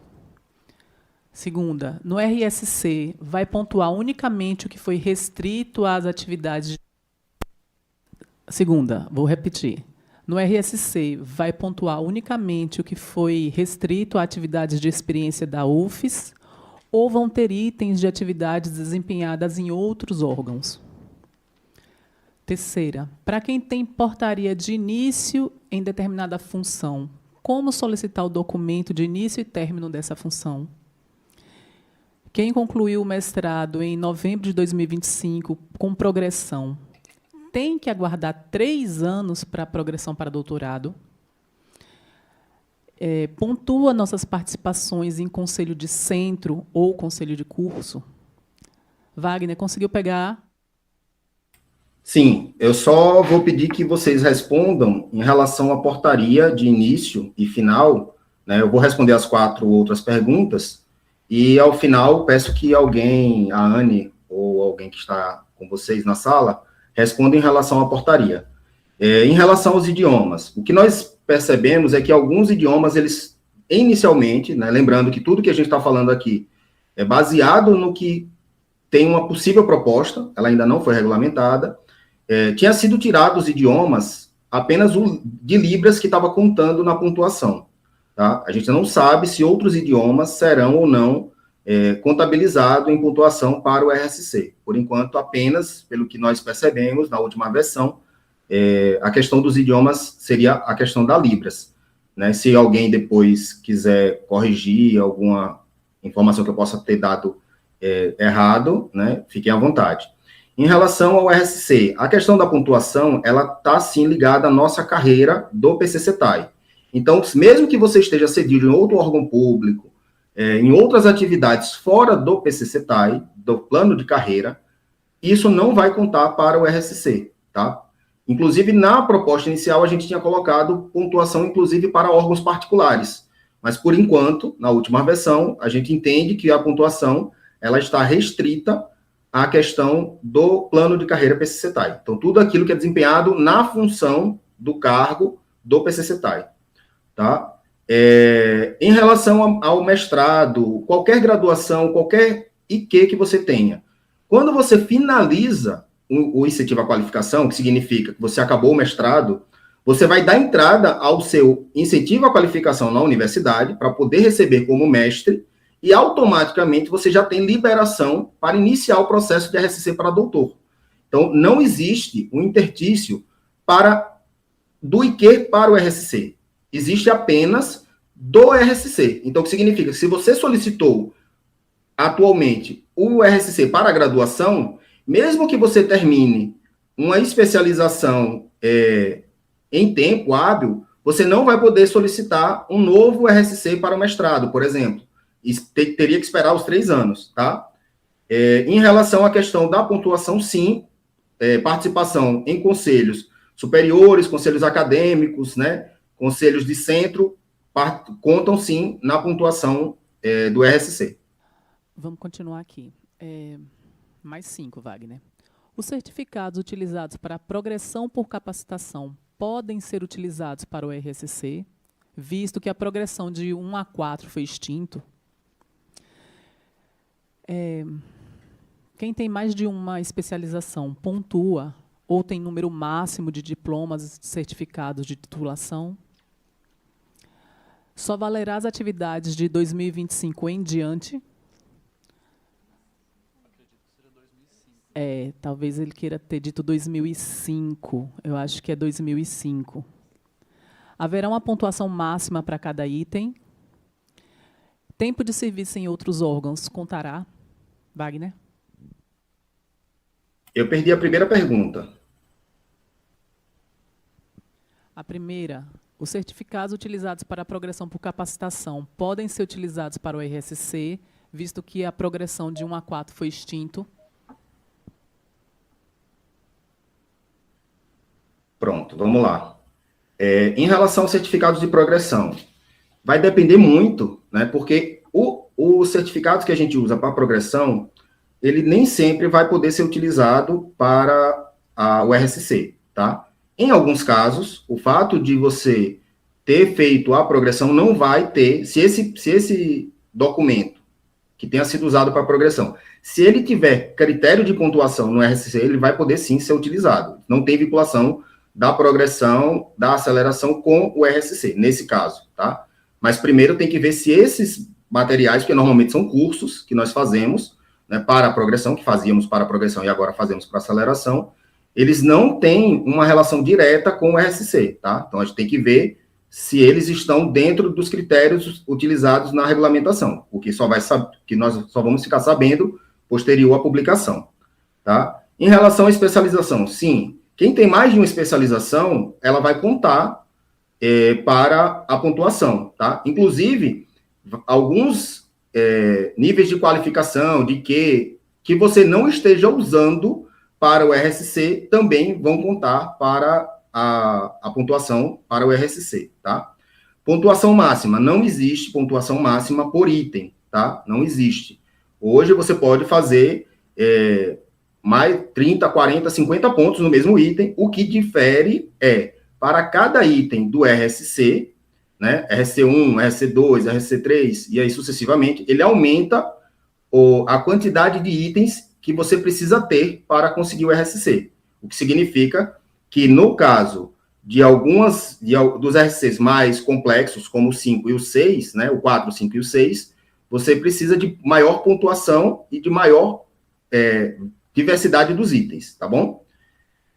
Segunda, no RSC, vai pontuar unicamente o que foi restrito às atividades... Segunda, vou repetir. No RSC, vai pontuar unicamente o que foi restrito a atividades de experiência da UFES ou vão ter itens de atividades desempenhadas em outros órgãos? Terceira, para quem tem portaria de início em determinada função, como solicitar o documento de início e término dessa função? Quem concluiu o mestrado em novembro de 2025 com progressão, tem que aguardar 3 anos para a progressão para doutorado? Pontua nossas participações em conselho de centro ou conselho de curso? Wagner, conseguiu pegar? Sim, eu só vou pedir que vocês respondam em relação à portaria de início e final, né? Eu vou responder as 4 outras perguntas, e, ao final, peço que alguém, a Anne, ou alguém que está com vocês na sala, respondo em relação à portaria. Em relação aos idiomas, o que nós percebemos é que alguns idiomas, eles, inicialmente, né, lembrando que tudo que a gente está falando aqui é baseado no que tem uma possível proposta, ela ainda não foi regulamentada, tinha sido tirado os idiomas apenas o de Libras que estava contando na pontuação. Tá? A gente não sabe se outros idiomas serão ou não contabilizados em pontuação para o RSC. Por enquanto, apenas, pelo que nós percebemos na última versão, a questão dos idiomas seria a questão da Libras. Né? Se alguém depois quiser corrigir alguma informação que eu possa ter dado errado, né? Fiquem à vontade. Em relação ao RSC, a questão da pontuação, ela está, sim, ligada à nossa carreira do PCCETAI. Então, mesmo que você esteja cedido em outro órgão público, em outras atividades fora do PCCETAI, do plano de carreira, isso não vai contar para o RSC, tá? Inclusive, na proposta inicial, a gente tinha colocado pontuação, inclusive, para órgãos particulares. Mas, por enquanto, na última versão, a gente entende que a pontuação ela está restrita à questão do plano de carreira PCCETAI. Então, tudo aquilo que é desempenhado na função do cargo do PCCETAI. Tá? Em relação ao mestrado, qualquer graduação, qualquer IQ que você tenha, quando você finaliza o incentivo à qualificação, que significa que você acabou o mestrado, você vai dar entrada ao seu incentivo à qualificação na universidade para poder receber como mestre e automaticamente você já tem liberação para iniciar o processo de RSC para doutor. Então, não existe um intertício do IQ para o RSC. Existe apenas do RSC. Então, o que significa? Se você solicitou atualmente o RSC para a graduação, mesmo que você termine uma especialização em tempo hábil, você não vai poder solicitar um novo RSC para o mestrado, por exemplo. Teria que esperar os 3 anos, tá? Em relação à questão da pontuação, sim, participação em conselhos superiores, conselhos acadêmicos, né, conselhos de centro, contam, sim, na pontuação do RSC. Vamos continuar aqui. Mais 5, Wagner. Os certificados utilizados para a progressão por capacitação podem ser utilizados para o RSC, visto que a progressão de 1 a 4 foi extinto. Quem tem mais de uma especialização pontua ou tem número máximo de diplomas e certificados de titulação? Só valerá as atividades de 2025 em diante? Talvez ele queira ter dito 2005. Eu acho que é 2005. Haverá uma pontuação máxima para cada item. Tempo de serviço em outros órgãos contará? Wagner? Eu perdi a primeira pergunta. A primeira, os certificados utilizados para a progressão por capacitação podem ser utilizados para o RSC, visto que a progressão de 1 a 4 foi extinto? Pronto, vamos lá. Em relação aos certificados de progressão, vai depender muito, né, porque os certificados que a gente usa para progressão, ele nem sempre vai poder ser utilizado para o RSC, tá? Em alguns casos, o fato de você ter feito a progressão não vai ter, se esse documento que tenha sido usado para progressão, se ele tiver critério de pontuação no RSC, ele vai poder sim ser utilizado. Não tem vinculação da progressão, da aceleração com o RSC, nesse caso, tá? Mas primeiro tem que ver se esses materiais, que normalmente são cursos que nós fazemos, né, para a progressão, que fazíamos para a progressão e agora fazemos para a aceleração, eles não têm uma relação direta com o RSC, tá? Então, a gente tem que ver se eles estão dentro dos critérios utilizados na regulamentação, porque que nós só vamos ficar sabendo posterior à publicação, tá? Em relação à especialização, sim, quem tem mais de uma especialização, ela vai contar para a pontuação, tá? Inclusive, alguns níveis de qualificação, de que você não esteja usando para o RSC, também vão contar para a pontuação para o RSC, tá? Pontuação máxima, não existe pontuação máxima por item, tá? Não existe. Hoje você pode fazer mais 30, 40, 50 pontos no mesmo item. O que difere é, para cada item do RSC, né, RSC1, RSC2, RSC3, e aí sucessivamente, ele aumenta a quantidade de itens que você precisa ter para conseguir o RSC. O que significa que, no caso dos RSCs mais complexos, como o 5 e o 6, né, o 4, o 5 e o 6, você precisa de maior pontuação e de maior diversidade dos itens, tá bom?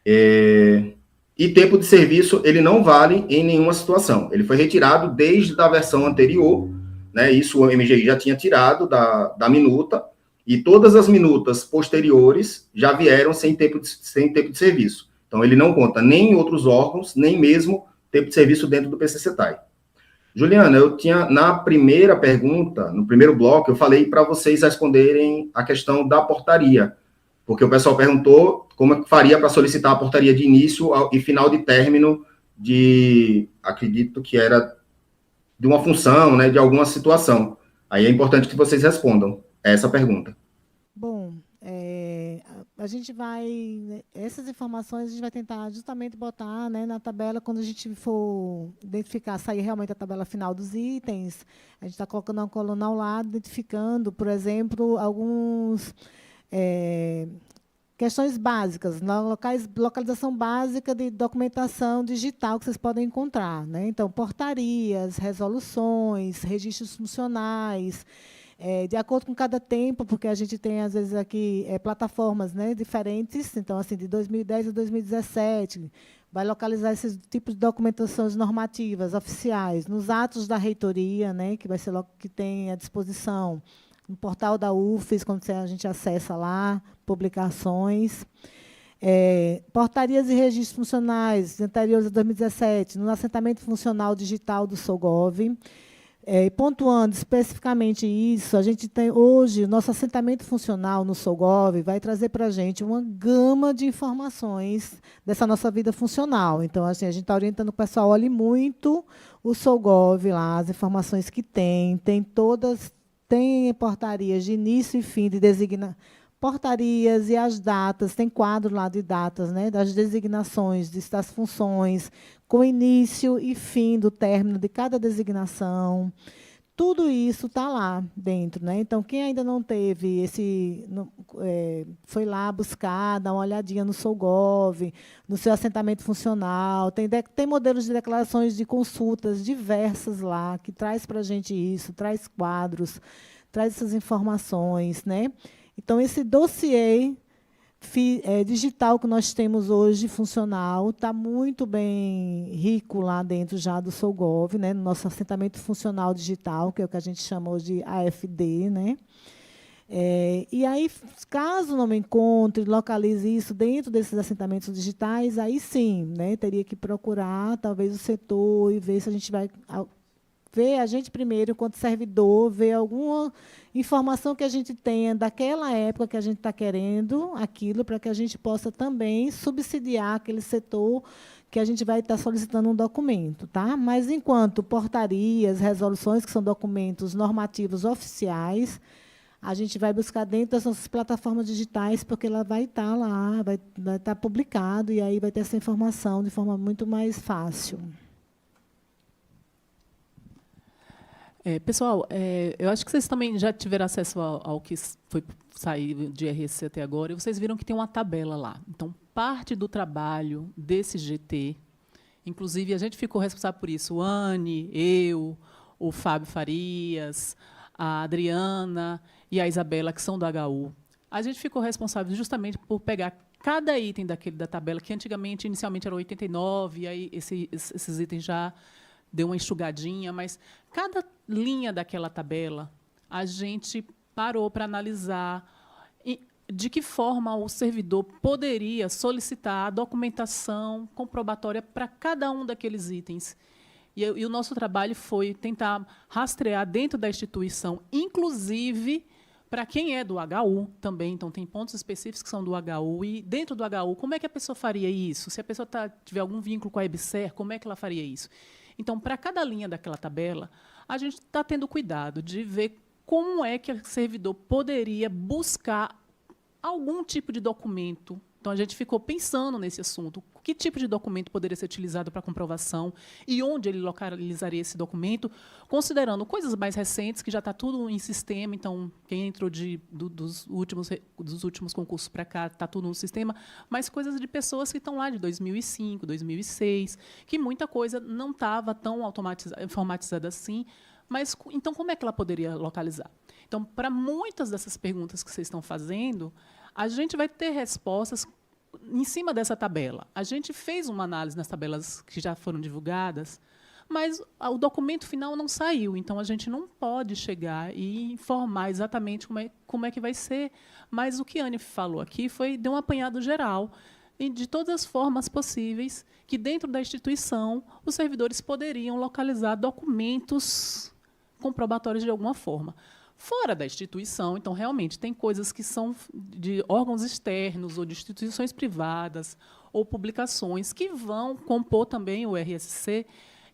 E tempo de serviço, ele não vale em nenhuma situação. Ele foi retirado desde a versão anterior, né, isso o MGI já tinha tirado da minuta, e todas as minutas posteriores já vieram sem tempo de serviço. Então, ele não conta nem em outros órgãos, nem mesmo tempo de serviço dentro do PCCETAI. Juliana, eu tinha, na primeira pergunta, no primeiro bloco, eu falei para vocês responderem a questão da portaria, porque o pessoal perguntou como é que faria para solicitar a portaria de início e final de término acredito que era de uma função, né, de alguma situação. Aí é importante que vocês respondam essa pergunta. Bom, a gente vai... Essas informações a gente vai tentar justamente botar, né, na tabela quando a gente for identificar, sair realmente a tabela final dos itens. A gente está colocando uma coluna ao lado, identificando, por exemplo, alguns... questões básicas, localização básica de documentação digital que vocês podem encontrar, né? Então, portarias, resoluções, registros funcionais, de acordo com cada tempo, porque a gente tem, às vezes, aqui plataformas, né, diferentes, então, assim, de 2010 a 2017, vai localizar esses tipos de documentações normativas, oficiais, nos atos da reitoria, né, que vai ser logo que tem à disposição, no portal da UFES, quando a gente acessa lá, publicações, portarias e registros funcionais anteriores a 2017, no assentamento funcional digital do SOGOV. Pontuando especificamente isso, a gente tem hoje, o nosso assentamento funcional no SOGOV vai trazer para a gente uma gama de informações dessa nossa vida funcional. Então, assim, a gente está orientando o pessoal, olhe muito o SOGOV lá, as informações que tem todas... Tem portarias de início e fim de portarias e as datas, tem quadro lá de datas, né, das designações, das funções, com início e fim do término de cada designação. Tudo isso está lá dentro, né? Então, quem ainda não teve foi lá buscar, dar uma olhadinha no SOGOV, no seu assentamento funcional, tem modelos de declarações de consultas diversas lá, que traz para a gente isso, traz quadros, traz essas informações, né? Então, esse dossiê digital que nós temos hoje, funcional, está muito bem rico lá dentro já do SOGOV, né, no nosso assentamento funcional digital, que é o que a gente chamou de AFD. Né? E aí, caso não me encontre, localize isso dentro desses assentamentos digitais, aí sim, né, teria que procurar, talvez, o setor e ver se a gente vai... ver a gente primeiro, enquanto servidor, ver alguma informação que a gente tenha daquela época que a gente está querendo aquilo, para que a gente possa também subsidiar aquele setor que a gente vai estar solicitando um documento. Tá? Mas, enquanto portarias, resoluções, que são documentos normativos oficiais, a gente vai buscar dentro das nossas plataformas digitais, porque ela vai estar lá, vai estar publicado, e aí vai ter essa informação de forma muito mais fácil. Pessoal, eu acho que vocês também já tiveram acesso ao que foi sair de RSC até agora, e vocês viram que tem uma tabela lá. Então, parte do trabalho desse GT, inclusive, a gente ficou responsável por isso, o Anne, eu, o Fábio Farias, a Adriana e a Isabela, que são do HU. A gente ficou responsável justamente por pegar cada item da tabela, que antigamente, inicialmente, era 89, e aí esses itens já deu uma enxugadinha, mas cada linha daquela tabela, a gente parou para analisar de que forma o servidor poderia solicitar a documentação comprobatória para cada um daqueles itens. E o nosso trabalho foi tentar rastrear dentro da instituição, inclusive para quem é do HU também. Então, tem pontos específicos que são do HU. E, dentro do HU, como é que a pessoa faria isso? Se a pessoa tiver algum vínculo com a EBSER, como é que ela faria isso? Então, para cada linha daquela tabela, a gente está tendo cuidado de ver como é que o servidor poderia buscar algum tipo de documento. Então, a gente ficou pensando nesse assunto. Que tipo de documento poderia ser utilizado para comprovação e onde ele localizaria esse documento, considerando coisas mais recentes, que já está tudo em sistema. Então, quem entrou dos últimos concursos para cá, está tudo no sistema, mas coisas de pessoas que estão lá de 2005, 2006, que muita coisa não estava tão informatizada assim. Mas, então, como é que ela poderia localizar? Então, para muitas dessas perguntas que vocês estão fazendo, a gente vai ter respostas em cima dessa tabela. A gente fez uma análise nas tabelas que já foram divulgadas, mas o documento final não saiu, então a gente não pode chegar e informar exatamente como é que vai ser. Mas o que a Anne falou aqui deu um apanhado geral, e de todas as formas possíveis, que dentro da instituição os servidores poderiam localizar documentos comprobatórios de alguma forma. Fora da instituição, então, realmente, tem coisas que são de órgãos externos ou de instituições privadas ou publicações que vão compor também o RSC.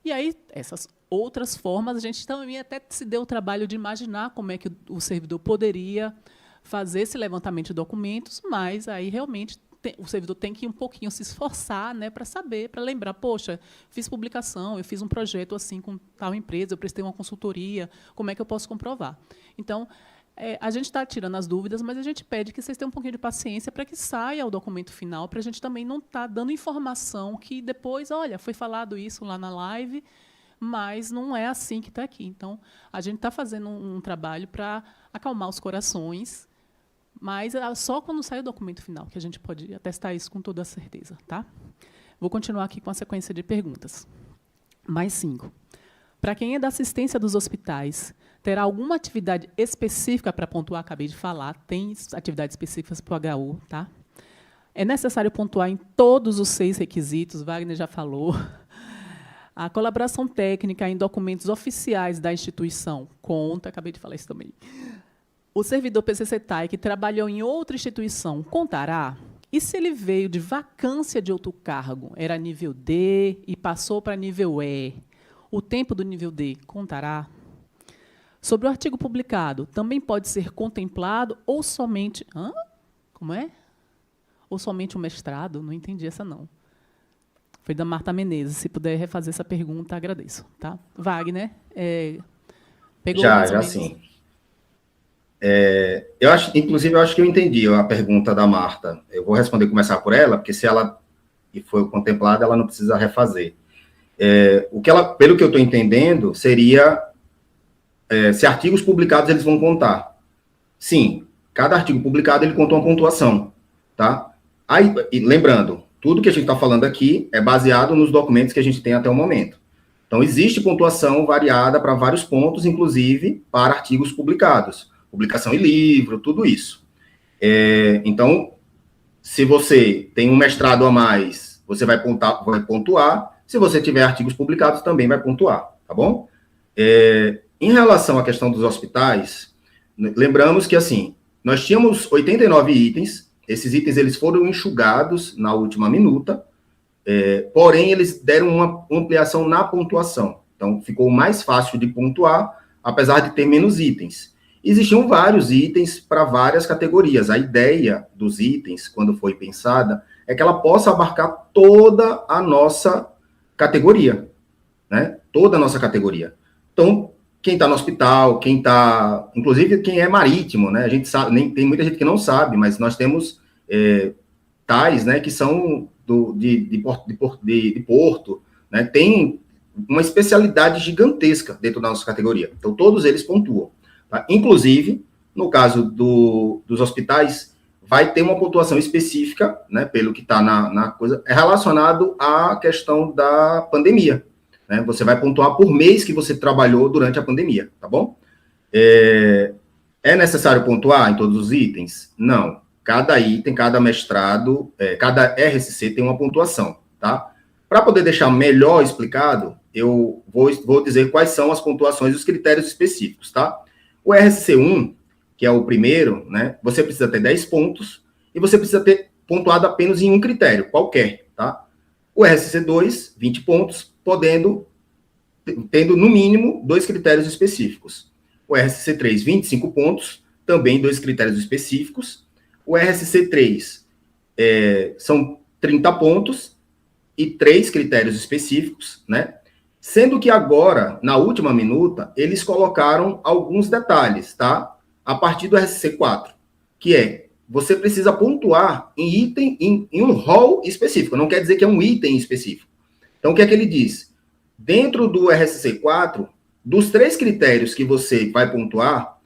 E aí, essas outras formas, a gente também até se deu o trabalho de imaginar como é que o servidor poderia fazer esse levantamento de documentos, mas aí, realmente, o servidor tem que um pouquinho se esforçar, né, para saber, para lembrar, poxa, fiz publicação, eu fiz um projeto assim com tal empresa, eu prestei uma consultoria, como é que eu posso comprovar? Então, a gente está tirando as dúvidas, mas a gente pede que vocês tenham um pouquinho de paciência para que saia o documento final, para a gente também não estar dando informação que depois, olha, foi falado isso lá na live, mas não é assim que está aqui. Então, a gente está fazendo um trabalho para acalmar os corações, mas só quando sai o documento final que a gente pode atestar isso com toda a certeza. Tá? Vou continuar aqui com a sequência de perguntas. Mais 5. Para quem é da assistência dos hospitais, terá alguma atividade específica para pontuar? Acabei de falar, tem atividades específicas para o HU. Tá? É necessário pontuar em todos os 6 requisitos, Wagner já falou. A colaboração técnica em documentos oficiais da instituição conta, acabei de falar isso também. O servidor PCC-TAI que trabalhou em outra instituição contará? E se ele veio de vacância de outro cargo, era nível D e passou para nível E, o tempo do nível D contará? Sobre o artigo publicado, também pode ser contemplado ou somente... Como é? Ou somente o mestrado? Não entendi essa, não. Foi da Marta Menezes. Se puder refazer essa pergunta, agradeço. Tá? Wagner, pegou Já sim. Inclusive, eu acho que eu entendi a pergunta da Marta. Eu vou responder, começar por ela, porque se ela foi contemplada, ela não precisa refazer. Pelo que eu estou entendendo, seria se artigos publicados eles vão contar. Sim, cada artigo publicado ele conta uma pontuação, tá? Aí, lembrando, tudo que a gente está falando aqui é baseado nos documentos que a gente tem até o momento. Então, existe pontuação variada para vários pontos, inclusive para artigos publicados. Publicação em livro, tudo isso. Então, se você tem um mestrado a mais, você vai pontuar. Se você tiver artigos publicados, também vai pontuar, tá bom? Em relação à questão dos hospitais, lembramos que, assim, nós tínhamos 89 itens, esses itens eles foram enxugados na última minuta, porém, eles deram uma ampliação na pontuação. Então, ficou mais fácil de pontuar, apesar de ter menos itens. Existiam vários itens para várias categorias. A ideia dos itens, quando foi pensada, é que ela possa abarcar toda a nossa categoria, né? Toda a nossa categoria. Então, quem está no hospital, inclusive quem é marítimo, né? A gente sabe, tem muita gente que não sabe, mas nós temos tais, né, que são de porto, né? Tem uma especialidade gigantesca dentro da nossa categoria. Então, todos eles pontuam. Tá? Inclusive, no caso dos hospitais, vai ter uma pontuação específica, né, pelo que está na coisa, relacionado à questão da pandemia. Né? Você vai pontuar por mês que você trabalhou durante a pandemia, tá bom? É necessário pontuar em todos os itens? Não. Cada item, cada mestrado, cada RSC tem uma pontuação, tá? Para poder deixar melhor explicado, eu vou dizer quais são as pontuações e os critérios específicos, tá? O RSC1, que é o primeiro, né, você precisa ter 10 pontos e você precisa ter pontuado apenas em um critério, qualquer, tá? O RSC2, 20 pontos, tendo no mínimo 2 critérios específicos. O RSC3, 25 pontos, também 2 critérios específicos. O RSC 3 são 30 pontos e 3 critérios específicos, né? Sendo que agora, na última minuta, eles colocaram alguns detalhes, tá? A partir do RSC 4, que é, você precisa pontuar em item, em um rol específico, não quer dizer que é um item específico. Então, o que é que ele diz? Dentro do RSC 4, dos 3 critérios que você vai pontuar,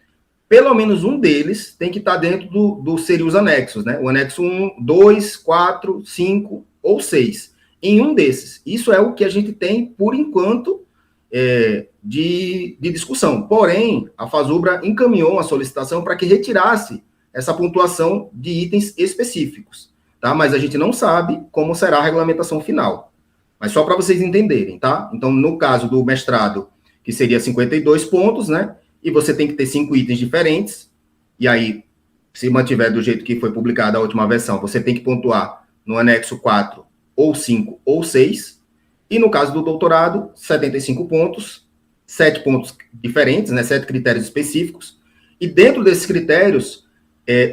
pelo menos um deles tem que estar dentro do seriam os anexos, né? O anexo 1, 2, 4, 5 ou 6. Em um desses. Isso é o que a gente tem, por enquanto, de discussão. Porém, a FASUBRA encaminhou uma solicitação para que retirasse essa pontuação de itens específicos, tá? Mas a gente não sabe como será a regulamentação final. Mas só para vocês entenderem, tá? Então, no caso do mestrado, que seria 52 pontos, né? E você tem que ter 5 itens diferentes, e aí, se mantiver do jeito que foi publicada a última versão, você tem que pontuar no anexo 4, ou 5, ou 6, e no caso do doutorado, 75 pontos, 7 pontos diferentes, né? 7 critérios específicos, e dentro desses critérios,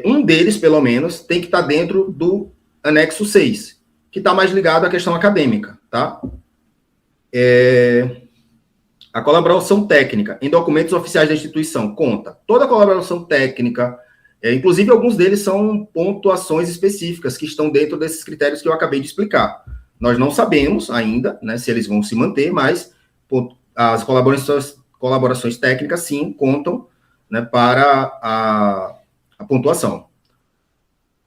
um deles, pelo menos, tem que estar dentro do anexo 6, que está mais ligado à questão acadêmica, tá? A colaboração técnica em documentos oficiais da instituição conta. Toda a colaboração técnica, inclusive alguns deles são pontuações específicas que estão dentro desses critérios que eu acabei de explicar. Nós não sabemos ainda, né, se eles vão se manter, mas as colaborações técnicas, sim, contam, né, para a pontuação.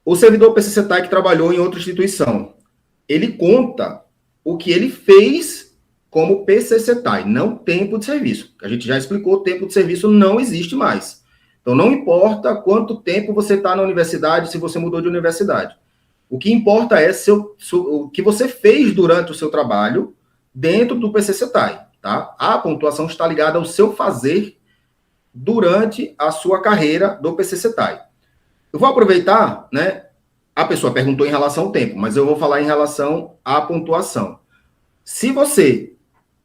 O servidor PCCETAI que trabalhou em outra instituição, ele conta o que ele fez como PCCETAI, não tempo de serviço. A gente já explicou, o tempo de serviço não existe mais. Então, não importa quanto tempo você está na universidade, se você mudou de universidade. O que importa é o que você fez durante o seu trabalho dentro do PCCETAI, tá? A pontuação está ligada ao seu fazer durante a sua carreira do PCCETAI. Eu vou aproveitar, né? A pessoa perguntou em relação ao tempo, mas eu vou falar em relação à pontuação. Se você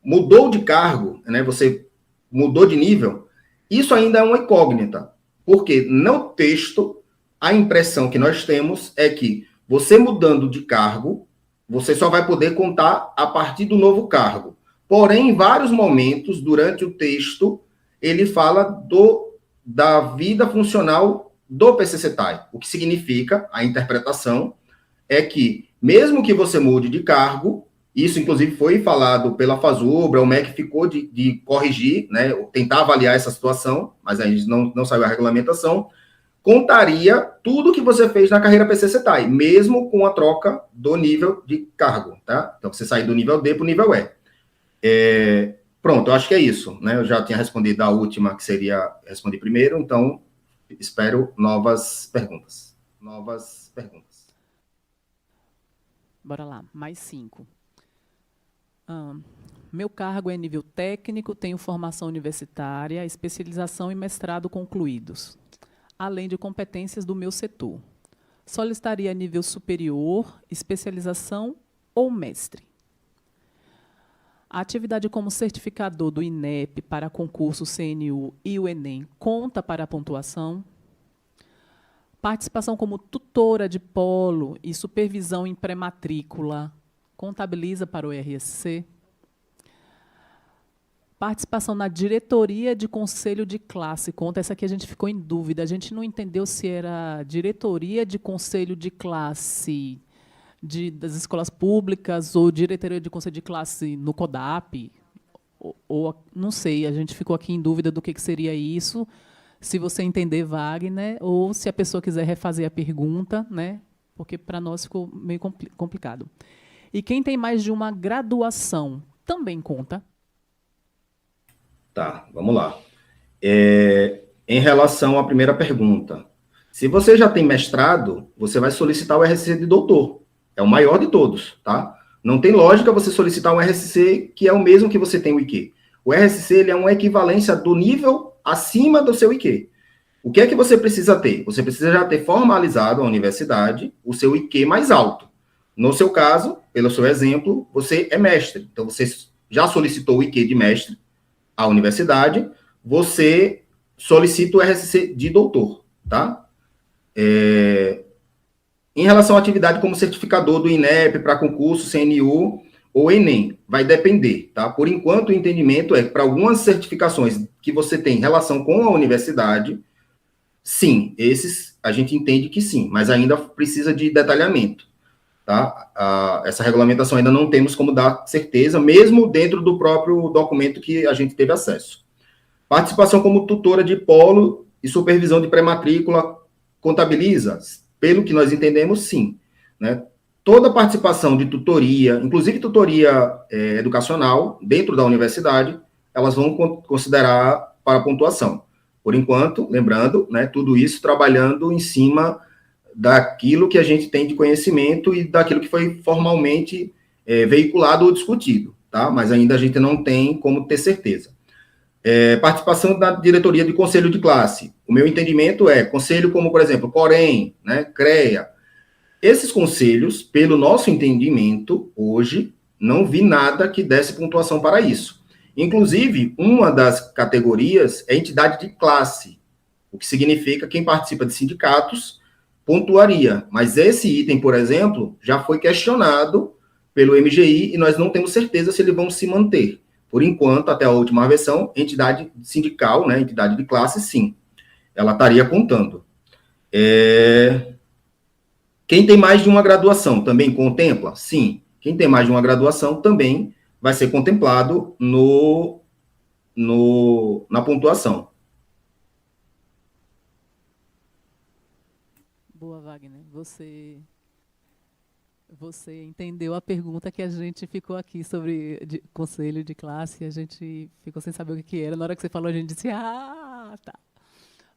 mudou de cargo, né, você mudou de nível, isso ainda é uma incógnita, porque no texto, a impressão que nós temos é que você mudando de cargo, você só vai poder contar a partir do novo cargo. Porém, em vários momentos, durante o texto, ele fala da vida funcional do PCCETAI, o que significa, a interpretação, é que, mesmo que você mude de cargo, isso, inclusive, foi falado pela FASUBRA, o MEC ficou de corrigir, né, tentar avaliar essa situação, mas a gente não saiu a regulamentação, contaria tudo que você fez na carreira PCCETAI, mesmo com a troca do nível de cargo, tá? Então, você sair do nível D para o nível E. Pronto, eu acho que é isso, né? Eu já tinha respondido a última, que seria responder primeiro, então, espero novas perguntas. Bora lá, mais 5. Meu cargo é nível técnico, tenho formação universitária, especialização e mestrado concluídos, além de competências do meu setor. Solicitaria nível superior, especialização ou mestre. A atividade como certificador do INEP para concurso CNU e o Enem conta para a pontuação. Participação como tutora de polo e supervisão em pré-matrícula contabiliza para o RSC. Participação na diretoria de conselho de classe conta. Essa aqui a gente ficou em dúvida. A gente não entendeu se era diretoria de conselho de classe das escolas públicas ou diretoria de conselho de classe no CODAP. Ou não sei, a gente ficou aqui em dúvida do que seria isso. Se você entender, Wagner, ou se a pessoa quiser refazer a pergunta, né? Porque para nós ficou meio complicado. E quem tem mais de uma graduação também conta? Tá, vamos lá. Em relação à primeira pergunta, se você já tem mestrado, você vai solicitar o RSC de doutor. É o maior de todos, tá? Não tem lógica você solicitar um RSC que é o mesmo que você tem o IQ. O RSC ele é uma equivalência do nível acima do seu IQ. O que é que você precisa ter? Você precisa já ter formalizado a universidade o seu IQ mais alto. No seu caso, pelo seu exemplo, você é mestre. Então, você já solicitou o IQ de mestre à universidade, você solicita o RSC de doutor, tá? Em relação à atividade como certificador do INEP para concurso, CNU ou Enem, vai depender, tá? Por enquanto, o entendimento é que para algumas certificações que você tem relação com a universidade, sim, esses a gente entende que sim, mas ainda precisa de detalhamento, tá? Essa regulamentação ainda não temos como dar certeza, mesmo dentro do próprio documento que a gente teve acesso. Participação como tutora de polo e supervisão de pré-matrícula contabiliza? Pelo que nós entendemos, sim, né? Toda participação de tutoria, inclusive tutoria educacional, dentro da universidade, elas vão considerar para pontuação. Por enquanto, lembrando, né, tudo isso trabalhando em cima daquilo que a gente tem de conhecimento e daquilo que foi formalmente veiculado ou discutido, tá? Mas ainda a gente não tem como ter certeza. Participação da diretoria de conselho de classe. O meu entendimento é conselho como, por exemplo, Corém, né, CREA. Esses conselhos, pelo nosso entendimento, hoje, não vi nada que desse pontuação para isso. Inclusive, uma das categorias é entidade de classe, o que significa que quem participa de sindicatos pontuaria. Mas esse item, por exemplo, já foi questionado pelo MGI e nós não temos certeza se eles vão se manter. Por enquanto, até a última versão, entidade sindical, né, entidade de classe, sim, ela estaria contando. Quem tem mais de uma graduação também contempla? Sim. Quem tem mais de uma graduação também vai ser contemplado na pontuação. Boa, Wagner. Você entendeu a pergunta que a gente ficou aqui sobre conselho de classe, a gente ficou sem saber o que era. Na hora que você falou, a gente disse, tá.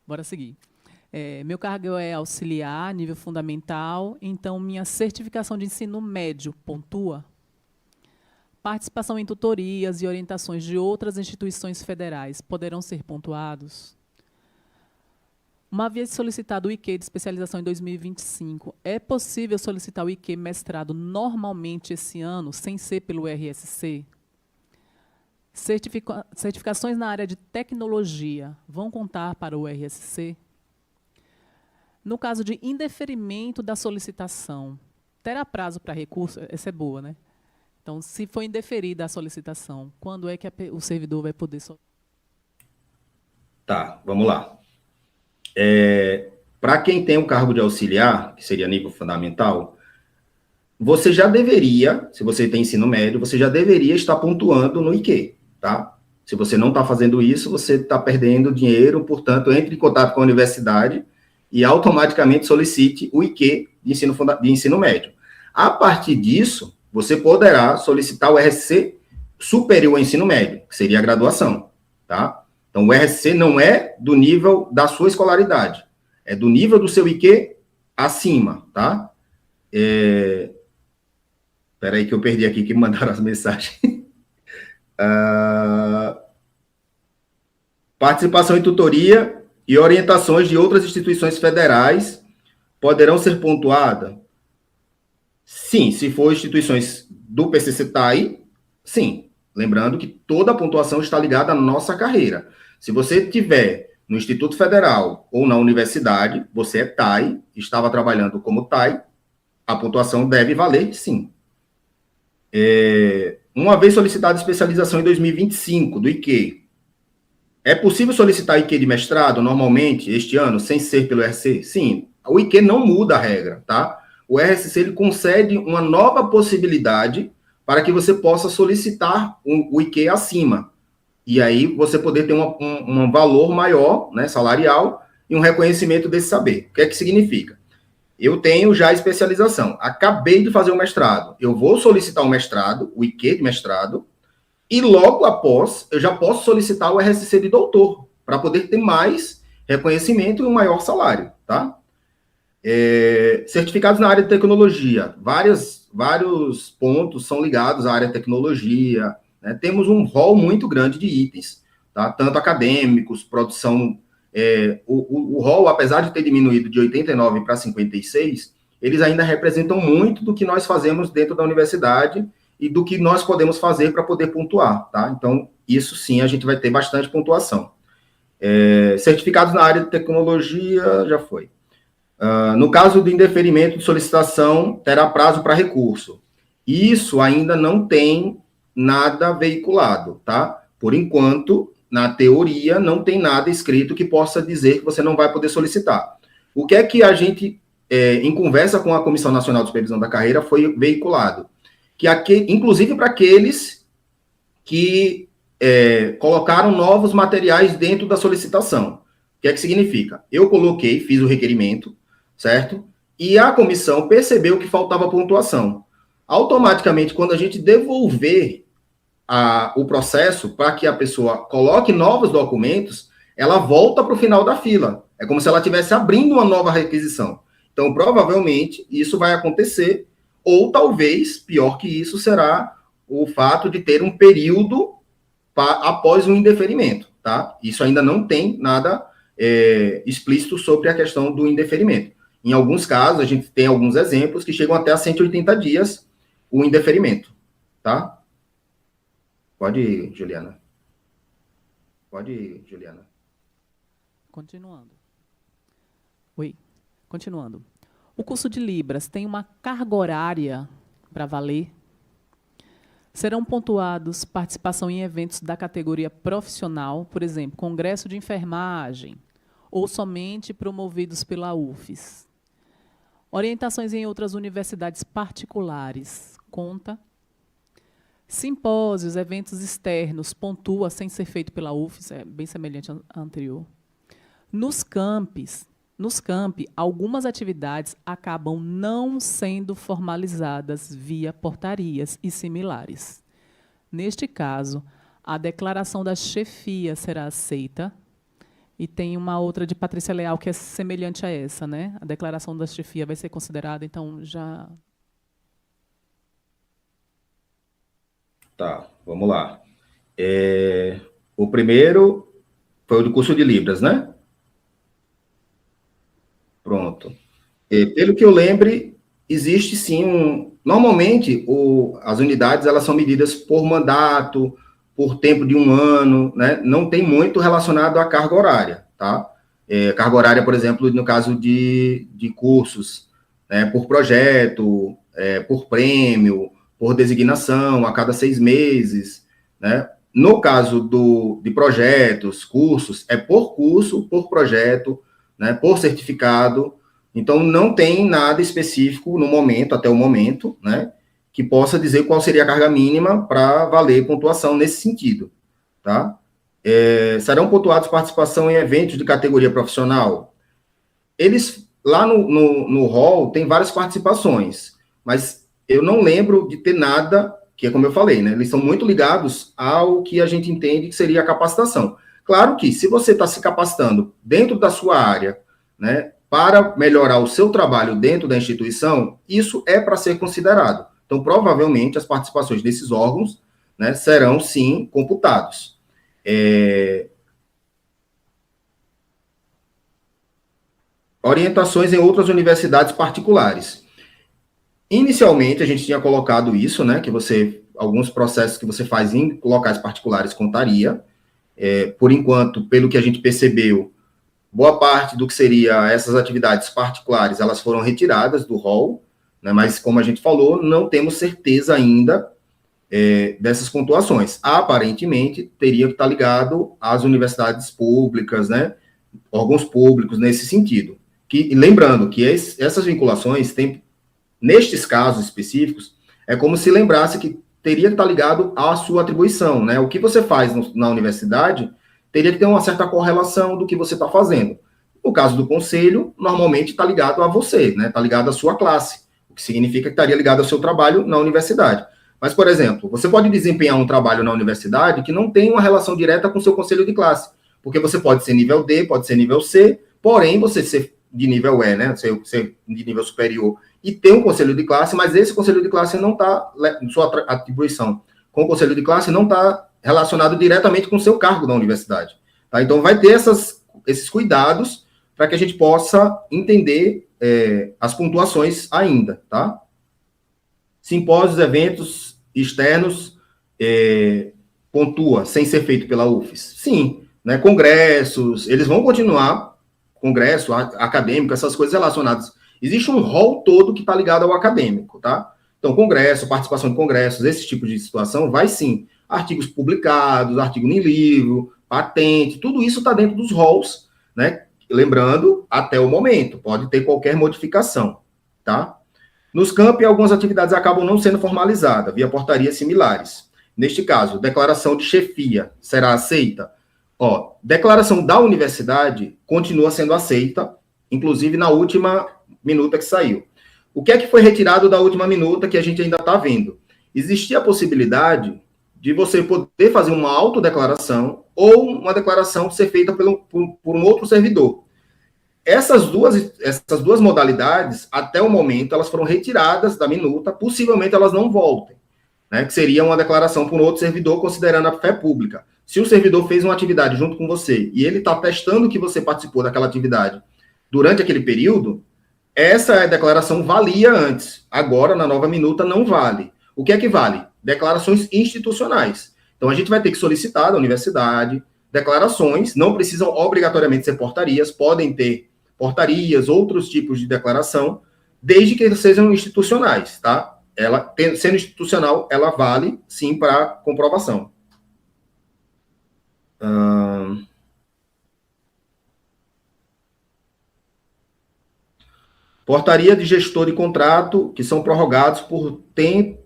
Bora seguir. Meu cargo é auxiliar, nível fundamental, então minha certificação de ensino médio pontua. Participação em tutorias e orientações de outras instituições federais poderão ser pontuados? Uma vez solicitado o IQ de especialização em 2025, é possível solicitar o IQ mestrado normalmente esse ano, sem ser pelo RSC? Certificações na área de tecnologia vão contar para o RSC? No caso de indeferimento da solicitação, terá prazo para recurso? Essa é boa, né? Então, se for indeferida a solicitação, quando é que o servidor vai poder solicitar? Tá, vamos lá. Para quem tem o cargo de auxiliar, que seria nível fundamental, você já deveria, se você tem ensino médio, você já deveria estar pontuando no IQ, tá? Se você não está fazendo isso, você está perdendo dinheiro, portanto, entre em contato com a universidade e automaticamente solicite o IQ de ensino médio. A partir disso, você poderá solicitar o RSC superior ao ensino médio, que seria a graduação, tá? Então, o RSC não é do nível da sua escolaridade, é do nível do seu IQ acima, tá? Espera aí que eu perdi aqui, que mandaram as mensagens. Participação em tutoria e orientações de outras instituições federais poderão ser pontuadas? Sim, se for instituições do PCC-TAI, sim. Lembrando que toda a pontuação está ligada à nossa carreira. Se você estiver no Instituto Federal ou na universidade, você é TAI, estava trabalhando como TAI, a pontuação deve valer, sim. Uma vez solicitada especialização em 2025 do IQ, é possível solicitar IQ de mestrado, normalmente, este ano, sem ser pelo RSC? Sim. O IQ não muda a regra, tá? O RSC, ele concede uma nova possibilidade para que você possa solicitar o IQ acima. E aí, você poder ter um valor maior, né, salarial, e um reconhecimento desse saber. O que é que significa? Eu tenho já especialização. Acabei de fazer o mestrado. Eu vou solicitar o mestrado, o IQ de mestrado, e logo após, eu já posso solicitar o RSC de doutor, para poder ter mais reconhecimento e um maior salário, tá? Certificados na área de tecnologia. Vários pontos são ligados à área de tecnologia, né? Temos um rol muito grande de itens, tá? Tanto acadêmicos, produção... o rol, apesar de ter diminuído de 89 para 56, eles ainda representam muito do que nós fazemos dentro da universidade e do que nós podemos fazer para poder pontuar, tá? Então, isso sim, a gente vai ter bastante pontuação. Certificados na área de tecnologia, já foi. No caso do indeferimento de solicitação, terá prazo para recurso. Isso ainda não tem nada veiculado, tá? Por enquanto, na teoria, não tem nada escrito que possa dizer que você não vai poder solicitar. O que é que a gente, em conversa com a Comissão Nacional de Supervisão da Carreira, foi veiculado? Que inclusive para aqueles que colocaram novos materiais dentro da solicitação. O que é que significa? Eu coloquei, fiz o requerimento, certo? E a comissão percebeu que faltava pontuação. Automaticamente, quando a gente devolver o processo para que a pessoa coloque novos documentos, ela volta para o final da fila. É como se ela estivesse abrindo uma nova requisição. Então, provavelmente, isso vai acontecer, ou talvez, pior que isso, será o fato de ter um período após o indeferimento, tá? Isso ainda não tem nada explícito sobre a questão do indeferimento. Em alguns casos, a gente tem alguns exemplos que chegam até a 180 dias o indeferimento, tá? Pode ir, Juliana. Pode ir, Juliana. Continuando. Oi, continuando. O curso de Libras tem uma carga horária para valer? Serão pontuados participação em eventos da categoria profissional, por exemplo, congresso de enfermagem, ou somente promovidos pela UFES? Orientações em outras universidades particulares, conta? Simpósios, eventos externos, pontua sem ser feito pela UFES, é bem semelhante à anterior. Nos campi, algumas atividades acabam não sendo formalizadas via portarias e similares. Neste caso, a declaração da chefia será aceita. E tem uma outra de Patrícia Leal que é semelhante a essa, né? A declaração da chefia vai ser considerada, então já... Tá, vamos lá. O primeiro foi o do curso de Libras, né? Pronto. Pelo que eu lembre, existe sim normalmente, as unidades elas são medidas por mandato, por tempo de 1 ano, né? Não tem muito relacionado à carga horária, tá? Carga horária, por exemplo, no caso de cursos, né? Por projeto, por prêmio, por designação, a cada 6 meses, né? No caso de projetos, cursos, é por curso, por projeto, né? Por certificado. Então, não tem nada específico no momento, até o momento, né? Que possa dizer qual seria a carga mínima para valer pontuação nesse sentido, tá? Serão pontuados participação em eventos de categoria profissional? Eles, lá no hall, tem várias participações, mas eu não lembro de ter nada, que é como eu falei, né? Eles são muito ligados ao que a gente entende que seria a capacitação. Claro que, se você está se capacitando dentro da sua área, né, para melhorar o seu trabalho dentro da instituição, isso é para ser considerado. Então, provavelmente, as participações desses órgãos, né, serão, sim, computados. Orientações em outras universidades particulares. Inicialmente, a gente tinha colocado isso, né, que alguns processos que você faz em locais particulares contaria. Por enquanto, pelo que a gente percebeu, boa parte do que seria essas atividades particulares, elas foram retiradas do rol, né, mas, como a gente falou, não temos certeza ainda dessas pontuações. Aparentemente, teria que estar ligado às universidades públicas, né, órgãos públicos, nesse sentido. Lembrando que essas vinculações, nestes casos específicos, é como se lembrasse que teria que estar ligado à sua atribuição, né? O que você faz na universidade teria que ter uma certa correlação do que você está fazendo. No caso do conselho, normalmente está ligado a você, né? Está ligado à sua classe, o que significa que estaria ligado ao seu trabalho na universidade. Mas, por exemplo, você pode desempenhar um trabalho na universidade que não tem uma relação direta com o seu conselho de classe, porque você pode ser nível D, pode ser nível C, porém você ser de nível E, né? Ser de nível superior e ter um conselho de classe, mas esse conselho de classe não está, sua atribuição com o conselho de classe não está relacionado diretamente com o seu cargo na universidade. Tá? Então, vai ter esses cuidados para que a gente possa entender as pontuações ainda, tá? Simpósios, eventos externos, pontua sem ser feito pela UFES? Sim, né? Congressos, eles vão continuar congresso acadêmico, essas coisas relacionadas. Existe um rol todo que está ligado ao acadêmico, tá? Então, congresso, participação de congressos, esse tipo de situação, vai sim. Artigos publicados, artigo em livro, patente, tudo isso está dentro dos rols, né? Lembrando, até o momento, pode ter qualquer modificação, tá? Nos campi, algumas atividades acabam não sendo formalizadas, via portarias similares. Neste caso, declaração de chefia será aceita? Ó, declaração da universidade continua sendo aceita, inclusive na última minuta que saiu. O que é que foi retirado da última minuta que a gente ainda está vendo? Existia a possibilidade de você poder fazer uma autodeclaração ou uma declaração ser feita por um outro servidor. Essas duas modalidades, até o momento, elas foram retiradas da minuta, possivelmente elas não voltem, né? Que seria uma declaração por um outro servidor, considerando a fé pública. Se o servidor fez uma atividade junto com você e ele está testando que você participou daquela atividade durante aquele período, essa declaração valia antes. Agora, na nova minuta, não vale. O que é que vale? Declarações institucionais. Então, a gente vai ter que solicitar da universidade declarações, não precisam obrigatoriamente ser portarias, podem ter portarias, outros tipos de declaração, desde que sejam institucionais, tá? Ela, sendo institucional, ela vale, sim, para comprovação. Portaria de gestor de contrato, que são prorrogados por tempo,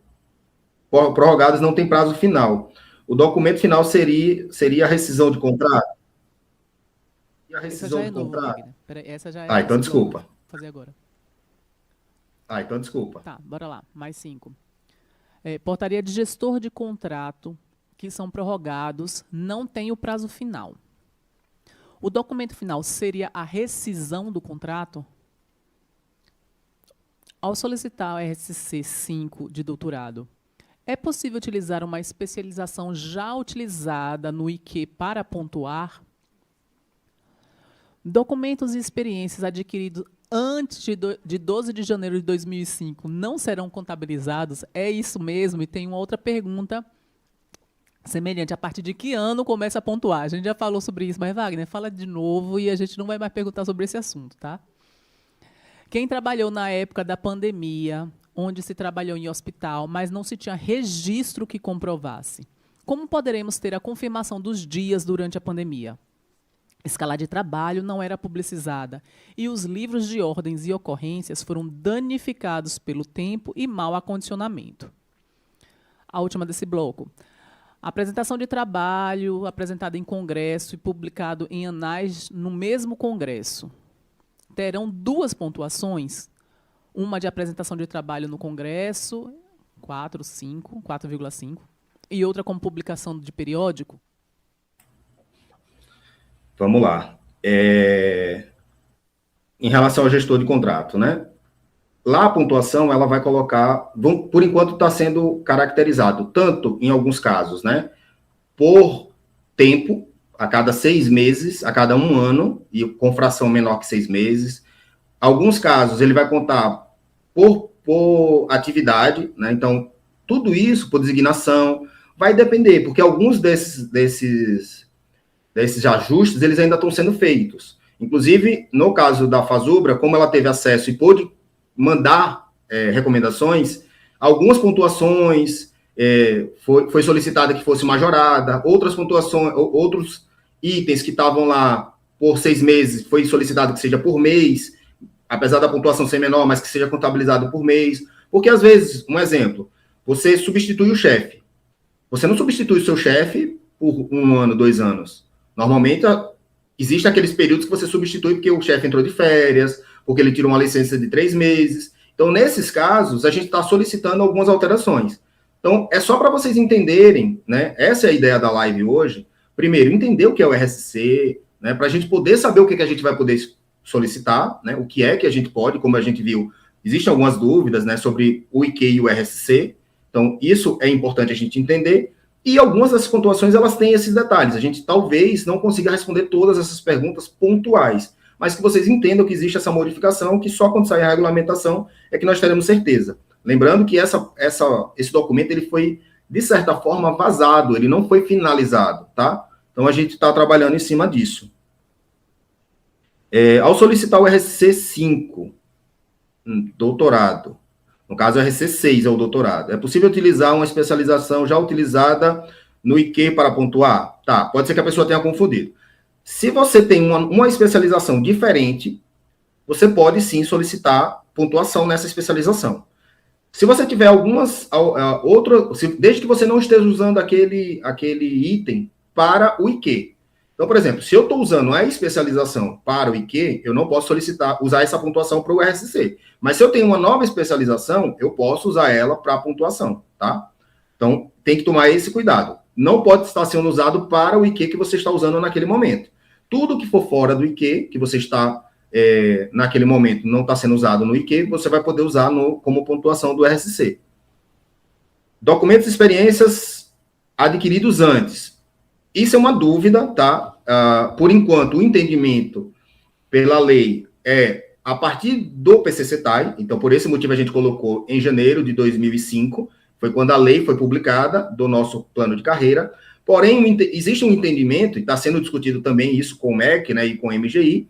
prorrogados não tem prazo final. O documento final seria a rescisão de contrato? E a rescisão de contrato? Essa já é então desculpa. Vou fazer agora. Então desculpa. Tá, bora lá. Mais 5. Portaria de gestor de contrato, que são prorrogados, não tem o prazo final. O documento final seria a rescisão do contrato? Ao solicitar o RSC 5 de doutorado, é possível utilizar uma especialização já utilizada no IQ para pontuar? Documentos e experiências adquiridos antes de 12 de janeiro de 2005 não serão contabilizados? É isso mesmo? E tem uma outra pergunta semelhante. A partir de que ano começa a pontuar? A gente já falou sobre isso, mas, Wagner, fala de novo e a gente não vai mais perguntar sobre esse assunto, tá? Quem trabalhou na época da pandemia, onde se trabalhou em hospital, mas não se tinha registro que comprovasse, como poderemos ter a confirmação dos dias durante a pandemia? Escala de trabalho não era publicizada e os livros de ordens e ocorrências foram danificados pelo tempo e mau acondicionamento. A última desse bloco. Apresentação de trabalho apresentada em congresso e publicado em anais no mesmo congresso. Terão 2 pontuações, uma de apresentação de trabalho no congresso, 4,5, e outra como publicação de periódico? Vamos lá. Em relação ao gestor de contrato, né? Lá a pontuação, ela vai colocar, por enquanto está sendo caracterizado, tanto em alguns casos, né? Por tempo, a cada 6 meses, a cada 1 ano, e com fração menor que 6 meses. Alguns casos, ele vai contar por atividade, né? Então, tudo isso, por designação, vai depender, porque alguns desses ajustes, eles ainda estão sendo feitos. Inclusive, no caso da Fasubra, como ela teve acesso e pôde mandar recomendações, algumas pontuações foi solicitada que fosse majorada, outras pontuações, outros itens que estavam lá por 6 meses, foi solicitado que seja por mês, apesar da pontuação ser menor, mas que seja contabilizado por mês. Porque, às vezes, um exemplo, você substitui o chefe. Você não substitui o seu chefe por 1 ano, 2 anos. Normalmente, existem aqueles períodos que você substitui porque o chefe entrou de férias, porque ele tirou uma licença de 3 meses. Então, nesses casos, a gente está solicitando algumas alterações. Então, é só para vocês entenderem, né? Essa é a ideia da live hoje. Primeiro, entender o que é o RSC, né? Para a gente poder saber o que a gente vai poder solicitar, né? O que é que a gente pode, como a gente viu, existem algumas dúvidas, né, sobre o IQ e o RSC. Então, isso é importante a gente entender. E algumas das pontuações, elas têm esses detalhes. A gente talvez não consiga responder todas essas perguntas pontuais, mas que vocês entendam que existe essa modificação, que só quando sair a regulamentação é que nós teremos certeza. Lembrando que esse documento ele foi, de certa forma, vazado, ele não foi finalizado, tá? Então, a gente está trabalhando em cima disso. Ao solicitar o RCC 5, doutorado, no caso o RCC 6 é o doutorado, é possível utilizar uma especialização já utilizada no IQ para pontuar? Tá, pode ser que a pessoa tenha confundido. Se você tem uma especialização diferente, você pode sim solicitar pontuação nessa especialização. Se você tiver desde que você não esteja usando aquele item para o IQ. Então, por exemplo, se eu estou usando a especialização para o IQ, eu não posso usar essa pontuação para o RCC. Mas se eu tenho uma nova especialização, eu posso usar ela para a pontuação, tá? Então, tem que tomar esse cuidado. Não pode estar sendo usado para o IQ que você está usando naquele momento. Tudo que for fora do IQ, que você está naquele momento não está sendo usado no IQ, você vai poder usar como pontuação do RCC. Documentos e experiências adquiridos antes. Isso é uma dúvida, tá? Por enquanto, o entendimento pela lei é a partir do PCC-TAI, então por esse motivo a gente colocou em janeiro de 2005, foi quando a lei foi publicada do nosso plano de carreira, porém existe um entendimento, e está sendo discutido também isso com o MEC, né, e com o MGI,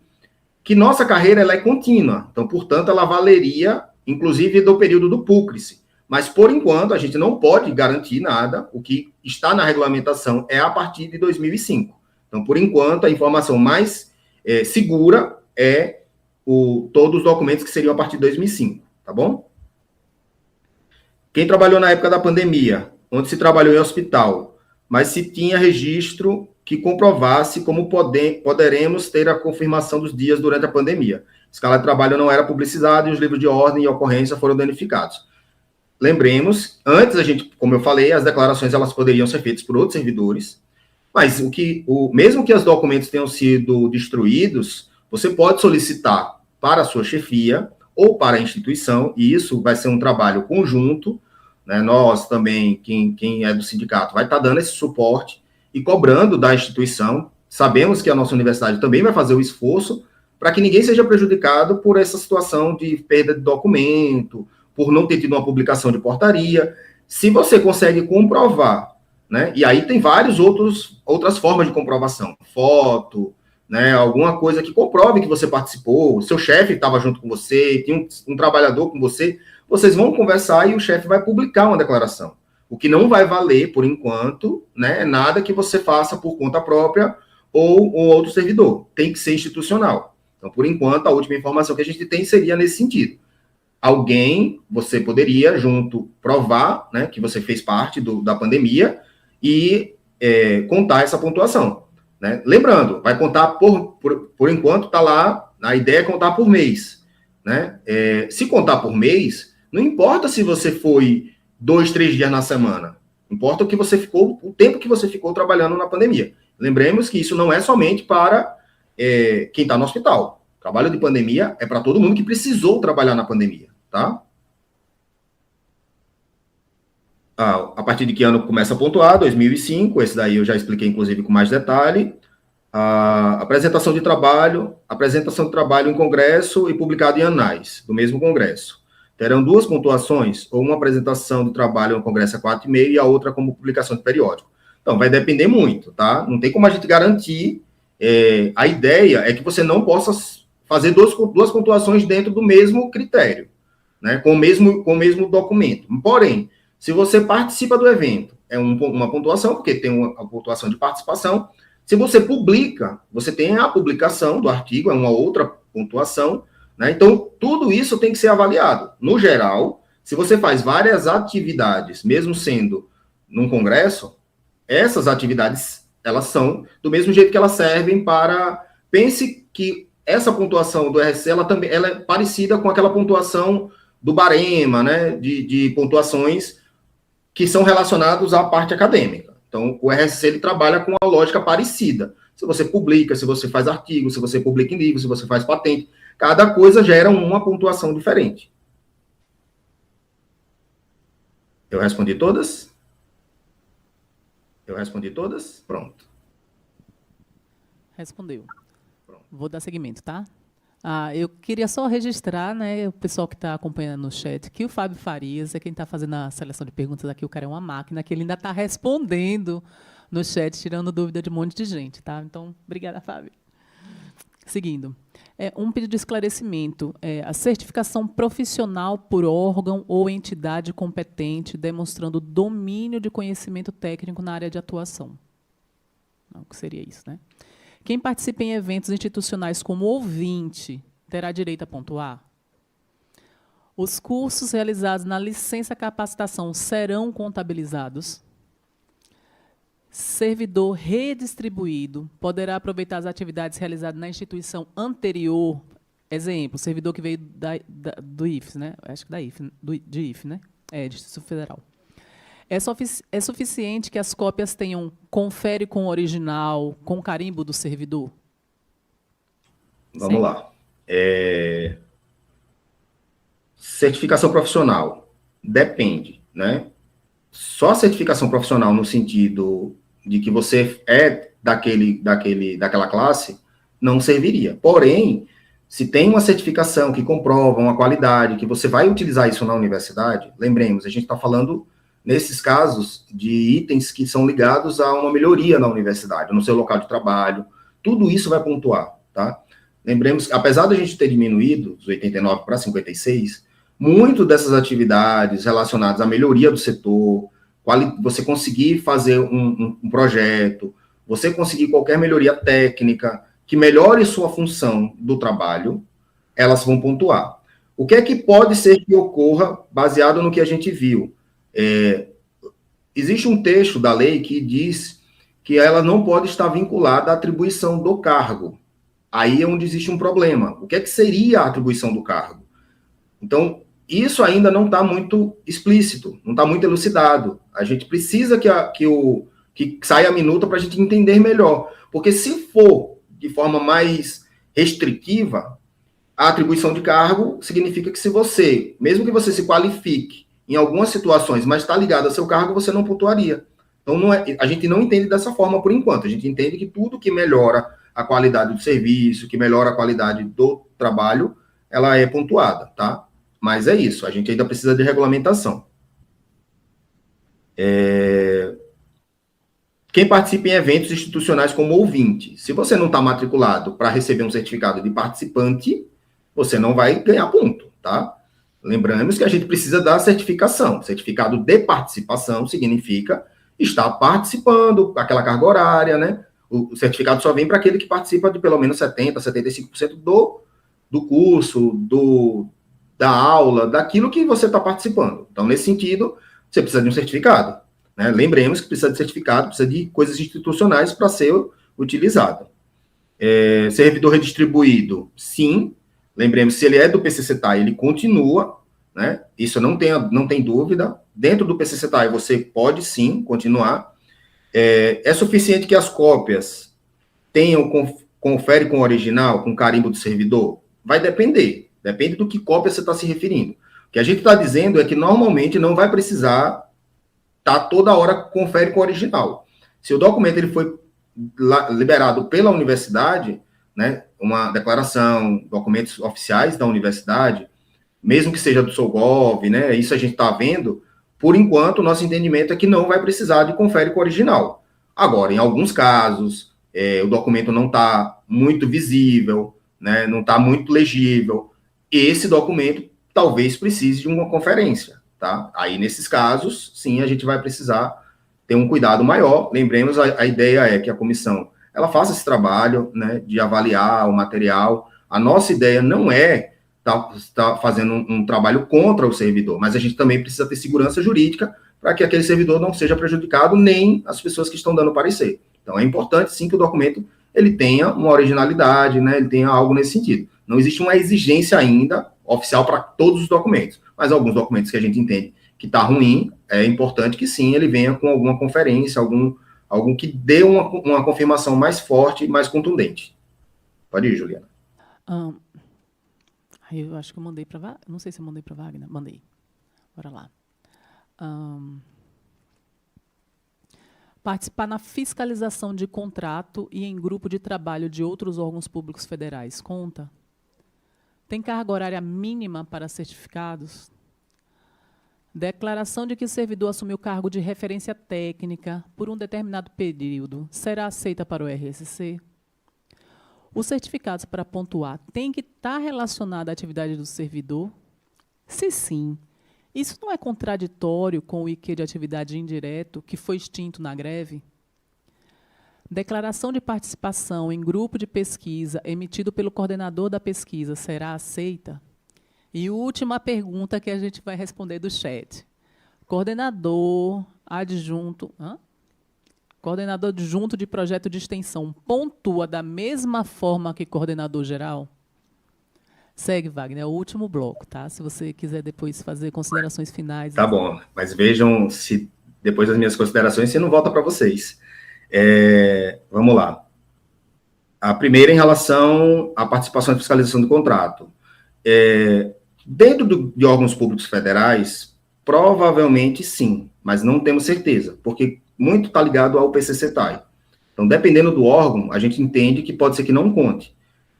que nossa carreira ela é contínua, então, portanto, ela valeria, inclusive, do período do PUCRIS. Mas, por enquanto, a gente não pode garantir nada, o que está na regulamentação é a partir de 2005. Então, por enquanto, a informação mais segura é todos os documentos que seriam a partir de 2005, tá bom? Quem trabalhou na época da pandemia, onde se trabalhou em hospital, mas se tinha registro que comprovasse como poderemos ter a confirmação dos dias durante a pandemia. A escala de trabalho não era publicizada e os livros de ordem e ocorrência foram danificados. Lembremos, antes como eu falei, as declarações elas poderiam ser feitas por outros servidores, mas mesmo que os documentos tenham sido destruídos, você pode solicitar para a sua chefia ou para a instituição, e isso vai ser um trabalho conjunto, né? Nós também, quem é do sindicato, vai estar dando esse suporte e cobrando da instituição. Sabemos que a nossa universidade também vai fazer o esforço para que ninguém seja prejudicado por essa situação de perda de documento, por não ter tido uma publicação de portaria. Se você consegue comprovar, né, e aí tem outras formas de comprovação, foto, né, alguma coisa que comprove que você participou, o seu chefe estava junto com você, tinha um trabalhador com você, vocês vão conversar e o chefe vai publicar uma declaração. O que não vai valer, por enquanto, né, é nada que você faça por conta própria ou outro servidor. Tem que ser institucional. Então, por enquanto, a última informação que a gente tem seria nesse sentido. Você poderia, provar, né, que você fez parte da pandemia e contar essa pontuação. Né? Lembrando, vai contar por enquanto, está lá, a ideia é contar por mês. Né? Se contar por mês, não importa se você foi 2, 3 dias na semana. Importa o tempo que você ficou trabalhando na pandemia. Lembremos que isso não é somente para quem está no hospital. O trabalho de pandemia é para todo mundo que precisou trabalhar na pandemia, tá? A partir de que ano começa a pontuar? 2005, esse daí eu já expliquei, inclusive, com mais detalhe. Apresentação de trabalho em congresso e publicado em anais do mesmo congresso. Terão 2 pontuações, ou uma apresentação de trabalho no congresso a 4,5 e a outra como publicação de periódico. Então, vai depender muito, tá? Não tem como a gente garantir. A ideia é que você não possa fazer 2 pontuações dentro do mesmo critério, né? Com o mesmo documento. Porém, se você participa do evento, é uma pontuação, porque tem uma pontuação de participação. Se você publica, você tem a publicação do artigo, é uma outra pontuação. Né? Então, tudo isso tem que ser avaliado. No geral, se você faz várias atividades, mesmo sendo num congresso, essas atividades, elas são do mesmo jeito que elas servem para... Pense que essa pontuação do RC, ela é parecida com aquela pontuação do barema, né? De pontuações que são relacionadas à parte acadêmica. Então, o RC, ele trabalha com uma lógica parecida. Se você publica, se você faz artigo, se você publica em livro, se você faz patente, cada coisa gera uma pontuação diferente. Eu respondi todas? Pronto. Respondeu. Pronto. Vou dar seguimento, tá? Eu queria só registrar, né, o pessoal que está acompanhando no chat, que o Fábio Farias é quem está fazendo a seleção de perguntas aqui. O cara é uma máquina, que ele ainda está respondendo no chat, tirando dúvida de um monte de gente, tá? Então, obrigada, Fábio. Seguindo. Um pedido de esclarecimento. A certificação profissional por órgão ou entidade competente demonstrando domínio de conhecimento técnico na área de atuação. O que seria isso, né? Quem participa em eventos institucionais como ouvinte terá direito a pontuar? Os cursos realizados na licença capacitação serão contabilizados? Servidor redistribuído poderá aproveitar as atividades realizadas na instituição anterior? Exemplo, servidor que veio do IFES, né? Acho que de IFES, né? Distrito Federal. É suficiente que as cópias tenham confere com o original, com carimbo do servidor? Vamos lá. Certificação profissional. Depende, né? Só certificação profissional no sentido de que você é daquela classe não serviria. Porém, se tem uma certificação que comprova uma qualidade, que você vai utilizar isso na universidade, lembremos, a gente está falando, nesses casos, de itens que são ligados a uma melhoria na universidade, no seu local de trabalho, tudo isso vai pontuar, tá? Lembremos, apesar da gente ter diminuído dos 89 para 56, muito dessas atividades relacionadas à melhoria do setor, você conseguir fazer um projeto, você conseguir qualquer melhoria técnica que melhore sua função do trabalho, elas vão pontuar. O que é que pode ser que ocorra baseado no que a gente viu? Existe um texto da lei que diz que ela não pode estar vinculada à atribuição do cargo. Aí é onde existe um problema. O que é que seria a atribuição do cargo? Então, isso ainda não está muito explícito, não está muito elucidado. A gente precisa que saia a minuta para a gente entender melhor. Porque se for de forma mais restritiva, a atribuição de cargo significa que se você, mesmo que você se qualifique em algumas situações, mas está ligado ao seu cargo, você não pontuaria. Então, a gente não entende dessa forma por enquanto. A gente entende que tudo que melhora a qualidade do serviço, que melhora a qualidade do trabalho, ela é pontuada, tá? Mas é isso, a gente ainda precisa de regulamentação. Quem participa em eventos institucionais como ouvinte, se você não está matriculado para receber um certificado de participante, você não vai ganhar ponto, tá? Lembramos que a gente precisa da certificação. Certificado de participação significa estar participando daquela carga horária, né? O certificado só vem para aquele que participa de pelo menos 70%, 75% do curso, da aula, daquilo que você está participando. Então, nesse sentido, você precisa de um certificado, né? Lembremos que precisa de certificado, precisa de coisas institucionais para ser utilizado. Servidor redistribuído, sim. Lembremos, se ele é do PCCETAI, ele continua, né? Isso não tem dúvida. Dentro do PCCETAI, você pode, sim, continuar. É suficiente que as cópias tenham, confere com o original, com carimbo do servidor? Vai depender. Depende do que cópia você está se referindo. O que a gente está dizendo é que, normalmente, não vai precisar estar toda hora confere com o original. Se o documento ele foi liberado pela universidade, né, uma declaração, documentos oficiais da universidade, mesmo que seja do Solgov, né, isso a gente está vendo, por enquanto, o nosso entendimento é que não vai precisar de confere com o original. Agora, em alguns casos, o documento não está muito visível, né, não está muito legível, esse documento talvez precise de uma conferência, tá? Aí, nesses casos, sim, a gente vai precisar ter um cuidado maior. Lembremos, a ideia é que a comissão ela faça esse trabalho, né, de avaliar o material. A nossa ideia não é estar fazendo um trabalho contra o servidor, mas a gente também precisa ter segurança jurídica para que aquele servidor não seja prejudicado, nem as pessoas que estão dando parecer. Então, é importante, sim, que o documento ele tenha uma originalidade, né, ele tenha algo nesse sentido. Não existe uma exigência ainda oficial para todos os documentos, mas alguns documentos que a gente entende que está ruim, é importante que sim, ele venha com alguma conferência, algum que dê uma confirmação mais forte e mais contundente. Pode ir, Juliana. Eu acho que eu mandei para... Não sei se eu mandei para Wagner. Mandei. Bora lá. Participar na fiscalização de contrato e em grupo de trabalho de outros órgãos públicos federais. Conta? Tem carga horária mínima para certificados? Declaração de que o servidor assumiu cargo de referência técnica por um determinado período será aceita para o RSC? Os certificados para pontuar têm que estar relacionados à atividade do servidor? Se sim, isso não é contraditório com o IQ de atividade indireto, que foi extinto na greve? Declaração de participação em grupo de pesquisa emitido pelo coordenador da pesquisa será aceita? E última pergunta que a gente vai responder do chat. Coordenador adjunto de projeto de extensão pontua da mesma forma que coordenador geral? Segue, Wagner, é o último bloco, tá? Se você quiser depois fazer considerações finais. Tá bom, mas vejam se depois das minhas considerações, se não volta para vocês. Vamos lá. A primeira em relação à participação e fiscalização do contrato. Dentro de órgãos públicos federais, provavelmente sim, mas não temos certeza, porque muito está ligado ao PCCETAI. Então, dependendo do órgão, a gente entende que pode ser que não conte.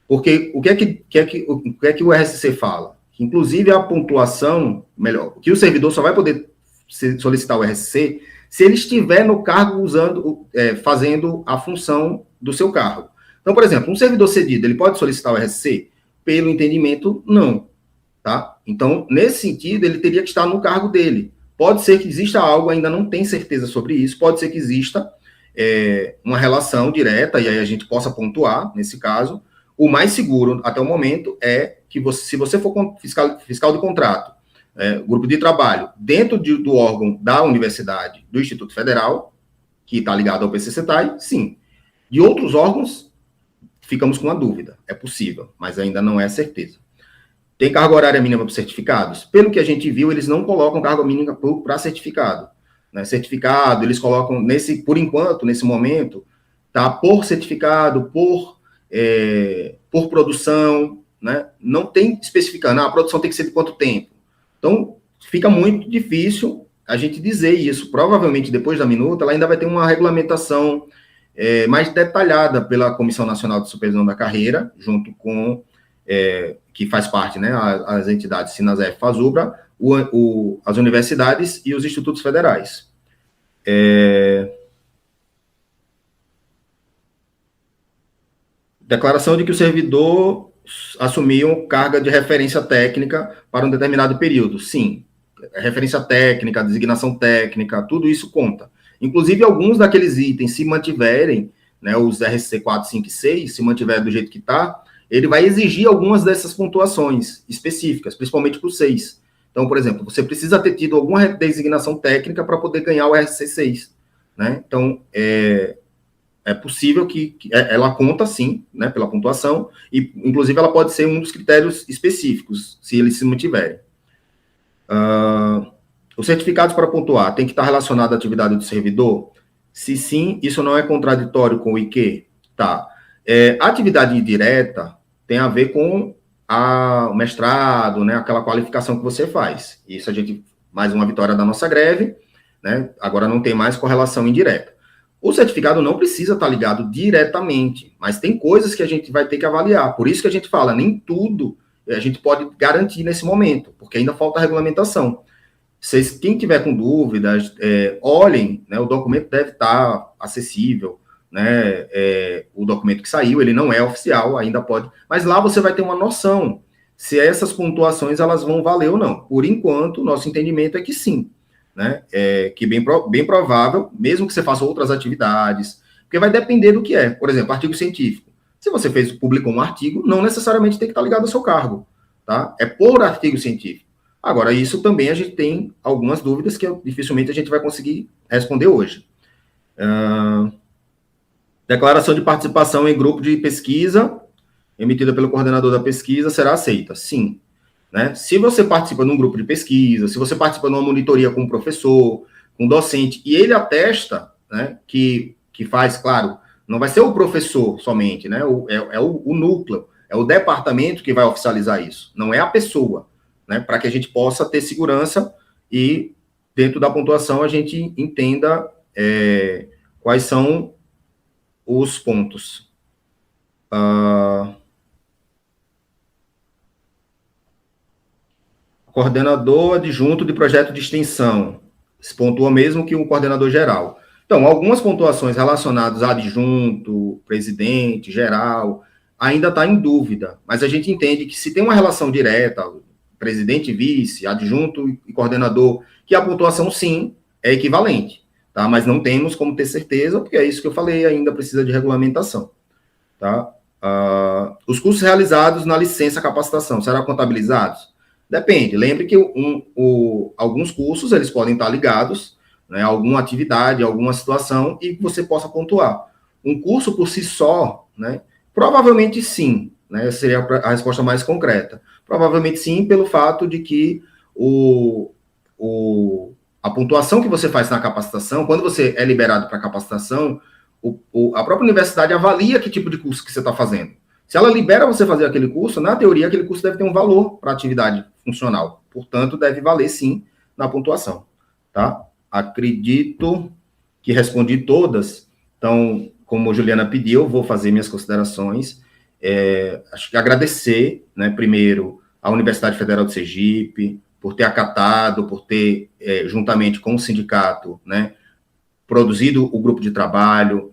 Porque o que é que o RSC fala? Que, inclusive, a pontuação, melhor, que o servidor só vai poder solicitar o RSC se ele estiver no cargo fazendo a função do seu cargo. Então, por exemplo, um servidor cedido, ele pode solicitar o RSC? Pelo entendimento, não. Tá? Então, nesse sentido, ele teria que estar no cargo dele. Pode ser que exista algo, ainda não tem certeza sobre isso, pode ser que exista uma relação direta, e aí a gente possa pontuar, nesse caso. O mais seguro, até o momento, é que se você for fiscal de contrato, grupo de trabalho, dentro do órgão da universidade, do Instituto Federal, que está ligado ao PCCETAI, sim. De outros órgãos, ficamos com a dúvida. É possível, mas ainda não é certeza. Tem carga horária mínima para certificados? Pelo que a gente viu, eles não colocam carga mínima para certificado. Né? Certificado, eles colocam, por enquanto, nesse momento, tá, por certificado, por produção, né? Não tem especificando, a produção tem que ser de quanto tempo. Então, fica muito difícil a gente dizer isso. Provavelmente, depois da minuta, ela ainda vai ter uma regulamentação mais detalhada pela Comissão Nacional de Supervisão da Carreira, junto com, que faz parte, né, as entidades Sinasef, Fasubra, as universidades e os institutos federais. Declaração de que o servidor assumiu carga de referência técnica para um determinado período. Sim, referência técnica, designação técnica, tudo isso conta. Inclusive, alguns daqueles itens, se mantiverem, né, os RC 4, 5 e 6, se mantiver do jeito que está, ele vai exigir algumas dessas pontuações específicas, principalmente para o 6. Então, por exemplo, você precisa ter tido alguma designação técnica para poder ganhar o RC 6. Né? Então, é possível que ela conta, sim, né, pela pontuação, e, inclusive, ela pode ser um dos critérios específicos, se eles se mantiverem. Os certificados para pontuar tem que estar relacionado à atividade do servidor? Se sim, isso não é contraditório com o IQ? Tá. A atividade indireta tem a ver com o mestrado, né, aquela qualificação que você faz. Isso a gente, mais uma vitória da nossa greve, né, agora não tem mais correlação indireta. O certificado não precisa estar ligado diretamente, mas tem coisas que a gente vai ter que avaliar. Por isso que a gente fala, nem tudo a gente pode garantir nesse momento, porque ainda falta a regulamentação. Quem tiver com dúvidas, olhem, né, o documento deve estar acessível, né, o documento que saiu, ele não é oficial, ainda pode, mas lá você vai ter uma noção se essas pontuações elas vão valer ou não. Por enquanto, nosso entendimento é que sim. Né, que bem provável, mesmo que você faça outras atividades, porque vai depender do que é. Por exemplo, artigo científico. Se você publicou um artigo, não necessariamente tem que estar ligado ao seu cargo, tá? É por artigo científico. Agora, isso também a gente tem algumas dúvidas que dificilmente a gente vai conseguir responder hoje. Declaração de participação em grupo de pesquisa, emitida pelo coordenador da pesquisa, será aceita? Sim. Né? Se você participa de um grupo de pesquisa, se você participa de uma monitoria com um professor, com um docente, e ele atesta, né, que faz, claro, não vai ser o professor somente, né, o núcleo, é o departamento que vai oficializar isso, não é a pessoa, né, para que a gente possa ter segurança e, dentro da pontuação, a gente entenda quais são os pontos. Coordenador adjunto de projeto de extensão. Se pontua mesmo que o coordenador geral. Então, algumas pontuações relacionadas a adjunto, presidente, geral, ainda está em dúvida, mas a gente entende que se tem uma relação direta, presidente, vice, adjunto e coordenador, que a pontuação, sim, é equivalente, tá? Mas não temos como ter certeza, porque é isso que eu falei, ainda precisa de regulamentação, tá? Os custos realizados na licença capacitação serão contabilizados? Depende. Lembre que alguns cursos eles podem estar ligados, né, a alguma atividade, a alguma situação, e que você possa pontuar. Um curso por si só, né, provavelmente sim, né, seria a resposta mais concreta. Provavelmente sim, pelo fato de que a pontuação que você faz na capacitação, quando você é liberado para capacitação, a própria universidade avalia que tipo de curso que você está fazendo. Se ela libera você fazer aquele curso, na teoria, aquele curso deve ter um valor para a atividade funcional. Portanto, deve valer, sim, na pontuação. Tá? Acredito que respondi todas. Então, como a Juliana pediu, eu vou fazer minhas considerações. Acho que agradecer, né, primeiro, à Universidade Federal de Sergipe, por ter acatado, por ter, juntamente com o sindicato, né, produzido o grupo de trabalho.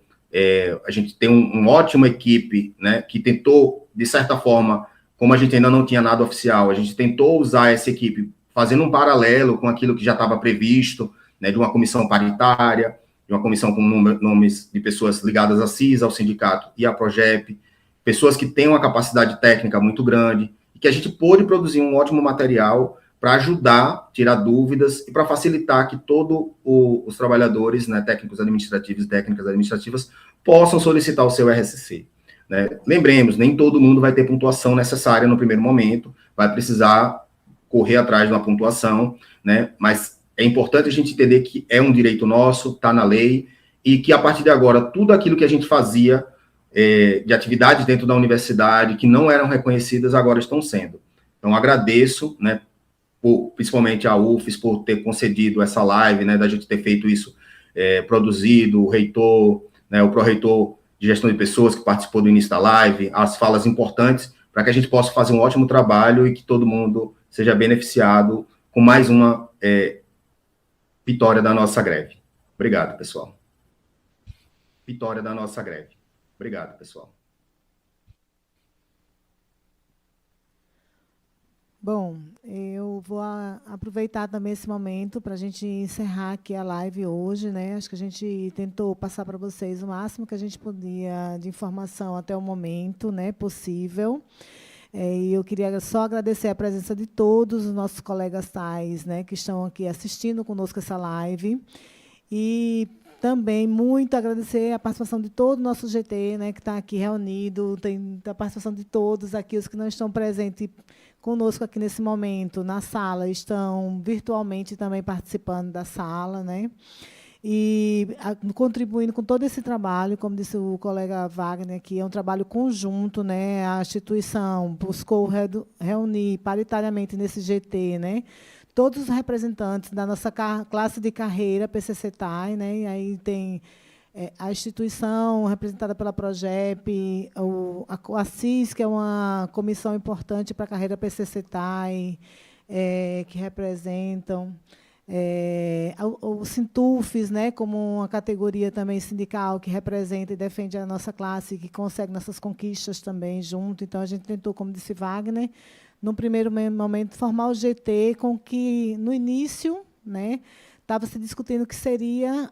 A gente tem uma ótima equipe, né, que tentou, de certa forma, como a gente ainda não tinha nada oficial, a gente tentou usar essa equipe fazendo um paralelo com aquilo que já estava previsto, né, de uma comissão paritária, de uma comissão com nomes de pessoas ligadas à CIS, ao sindicato e à PROGEP, pessoas que têm uma capacidade técnica muito grande, e que a gente pôde produzir um ótimo material para ajudar, tirar dúvidas e para facilitar que todos os trabalhadores, né, técnicos administrativos e técnicas administrativas, possam solicitar o seu RSC. Né? Lembremos, nem todo mundo vai ter pontuação necessária no primeiro momento, vai precisar correr atrás de uma pontuação, né? Mas é importante a gente entender que é um direito nosso, está na lei, e que a partir de agora, tudo aquilo que a gente fazia de atividades dentro da universidade, que não eram reconhecidas, agora estão sendo. Então, agradeço, né, principalmente a UFES, por ter concedido essa live, né, da gente ter feito isso, produzido, o reitor, né, o pró-reitor de gestão de pessoas que participou do início da live, as falas importantes, para que a gente possa fazer um ótimo trabalho e que todo mundo seja beneficiado com mais uma vitória da nossa greve. Obrigado, pessoal. Vitória da nossa greve. Obrigado, pessoal. Bom, eu vou aproveitar também esse momento para a gente encerrar aqui a live hoje, né? Acho que a gente tentou passar para vocês o máximo que a gente podia de informação até o momento, né, possível. E eu queria só agradecer a presença de todos os nossos colegas tais, né, que estão aqui assistindo conosco essa live. E também muito agradecer a participação de todo o nosso GT, né, que está aqui reunido, tem a participação de todos aqui, os que não estão presentes conosco aqui nesse momento na sala, estão virtualmente também participando da sala, né? E contribuindo com todo esse trabalho, como disse o colega Wagner aqui, é um trabalho conjunto, né? A instituição buscou reunir paritariamente nesse GT, né, todos os representantes da nossa classe de carreira, PCC-TAI, né? E aí tem a instituição representada pela PROGEP, a CIS, que é uma comissão importante para a carreira PCC-TAI, que representam o Sintufes, né, como uma categoria também sindical que representa e defende a nossa classe, que consegue nossas conquistas também junto. Então, a gente tentou, como disse Wagner, no primeiro momento, formar o GT com que, no início, né, estava se discutindo o que seria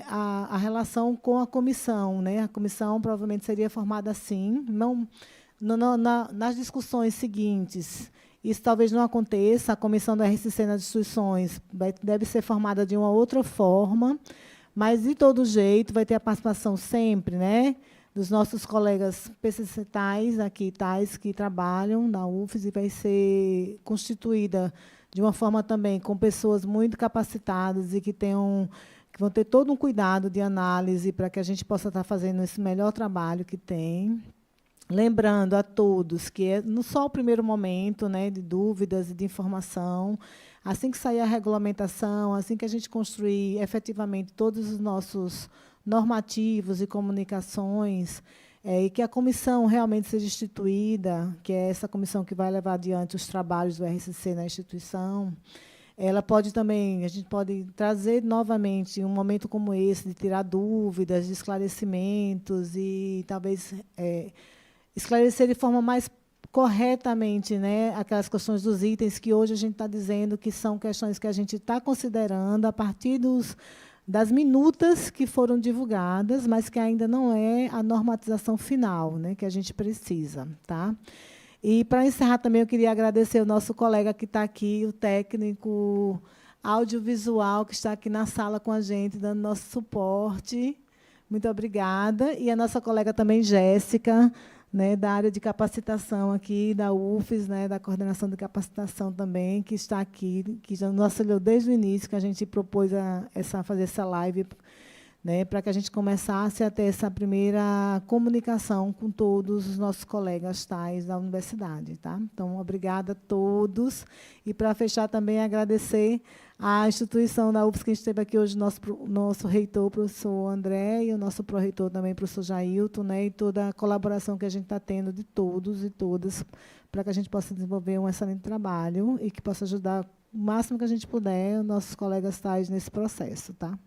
a relação com a comissão, né? A comissão provavelmente seria formada assim, não nas discussões seguintes. Isso talvez não aconteça, a comissão do RCC nas instituições deve ser formada de uma outra forma, mas, de todo jeito, vai ter a participação sempre, né, dos nossos colegas PCC tais, aqui tais, que trabalham na UFES, e vai ser constituída de uma forma também com pessoas muito capacitadas e que vão ter todo um cuidado de análise para que a gente possa estar fazendo esse melhor trabalho que tem. Lembrando a todos que é não só o primeiro momento, né, de dúvidas e de informação, assim que sair a regulamentação, assim que a gente construir efetivamente todos os nossos normativos e comunicações, e que a comissão realmente seja instituída, que é essa comissão que vai levar adiante os trabalhos do RCC na instituição, ela pode também, a gente pode trazer novamente um momento como esse, de tirar dúvidas, de esclarecimentos e talvez esclarecer de forma mais corretamente, né, aquelas questões dos itens que hoje a gente está dizendo que são questões que a gente está considerando a partir das minutas que foram divulgadas, mas que ainda não é a normatização final, né, que a gente precisa. Tá? E, para encerrar, também eu queria agradecer o nosso colega que está aqui, o técnico audiovisual, que está aqui na sala com a gente, dando nosso suporte. Muito obrigada. E a nossa colega também, Jéssica, né, da área de capacitação aqui, da UFES, né, da coordenação de capacitação também, que está aqui, que já nos auxiliou desde o início, que a gente propôs fazer essa live, né, para que a gente começasse a ter essa primeira comunicação com todos os nossos colegas tais da universidade. Tá? Então, obrigada a todos. E, para fechar, também agradecer à instituição da UFES, que esteve aqui hoje, nosso reitor, professor André, e o nosso pró-reitor também, professor Jailton, né, e toda a colaboração que a gente está tendo de todos e todas, para que a gente possa desenvolver um excelente trabalho e que possa ajudar o máximo que a gente puder os nossos colegas tais nesse processo. Tá?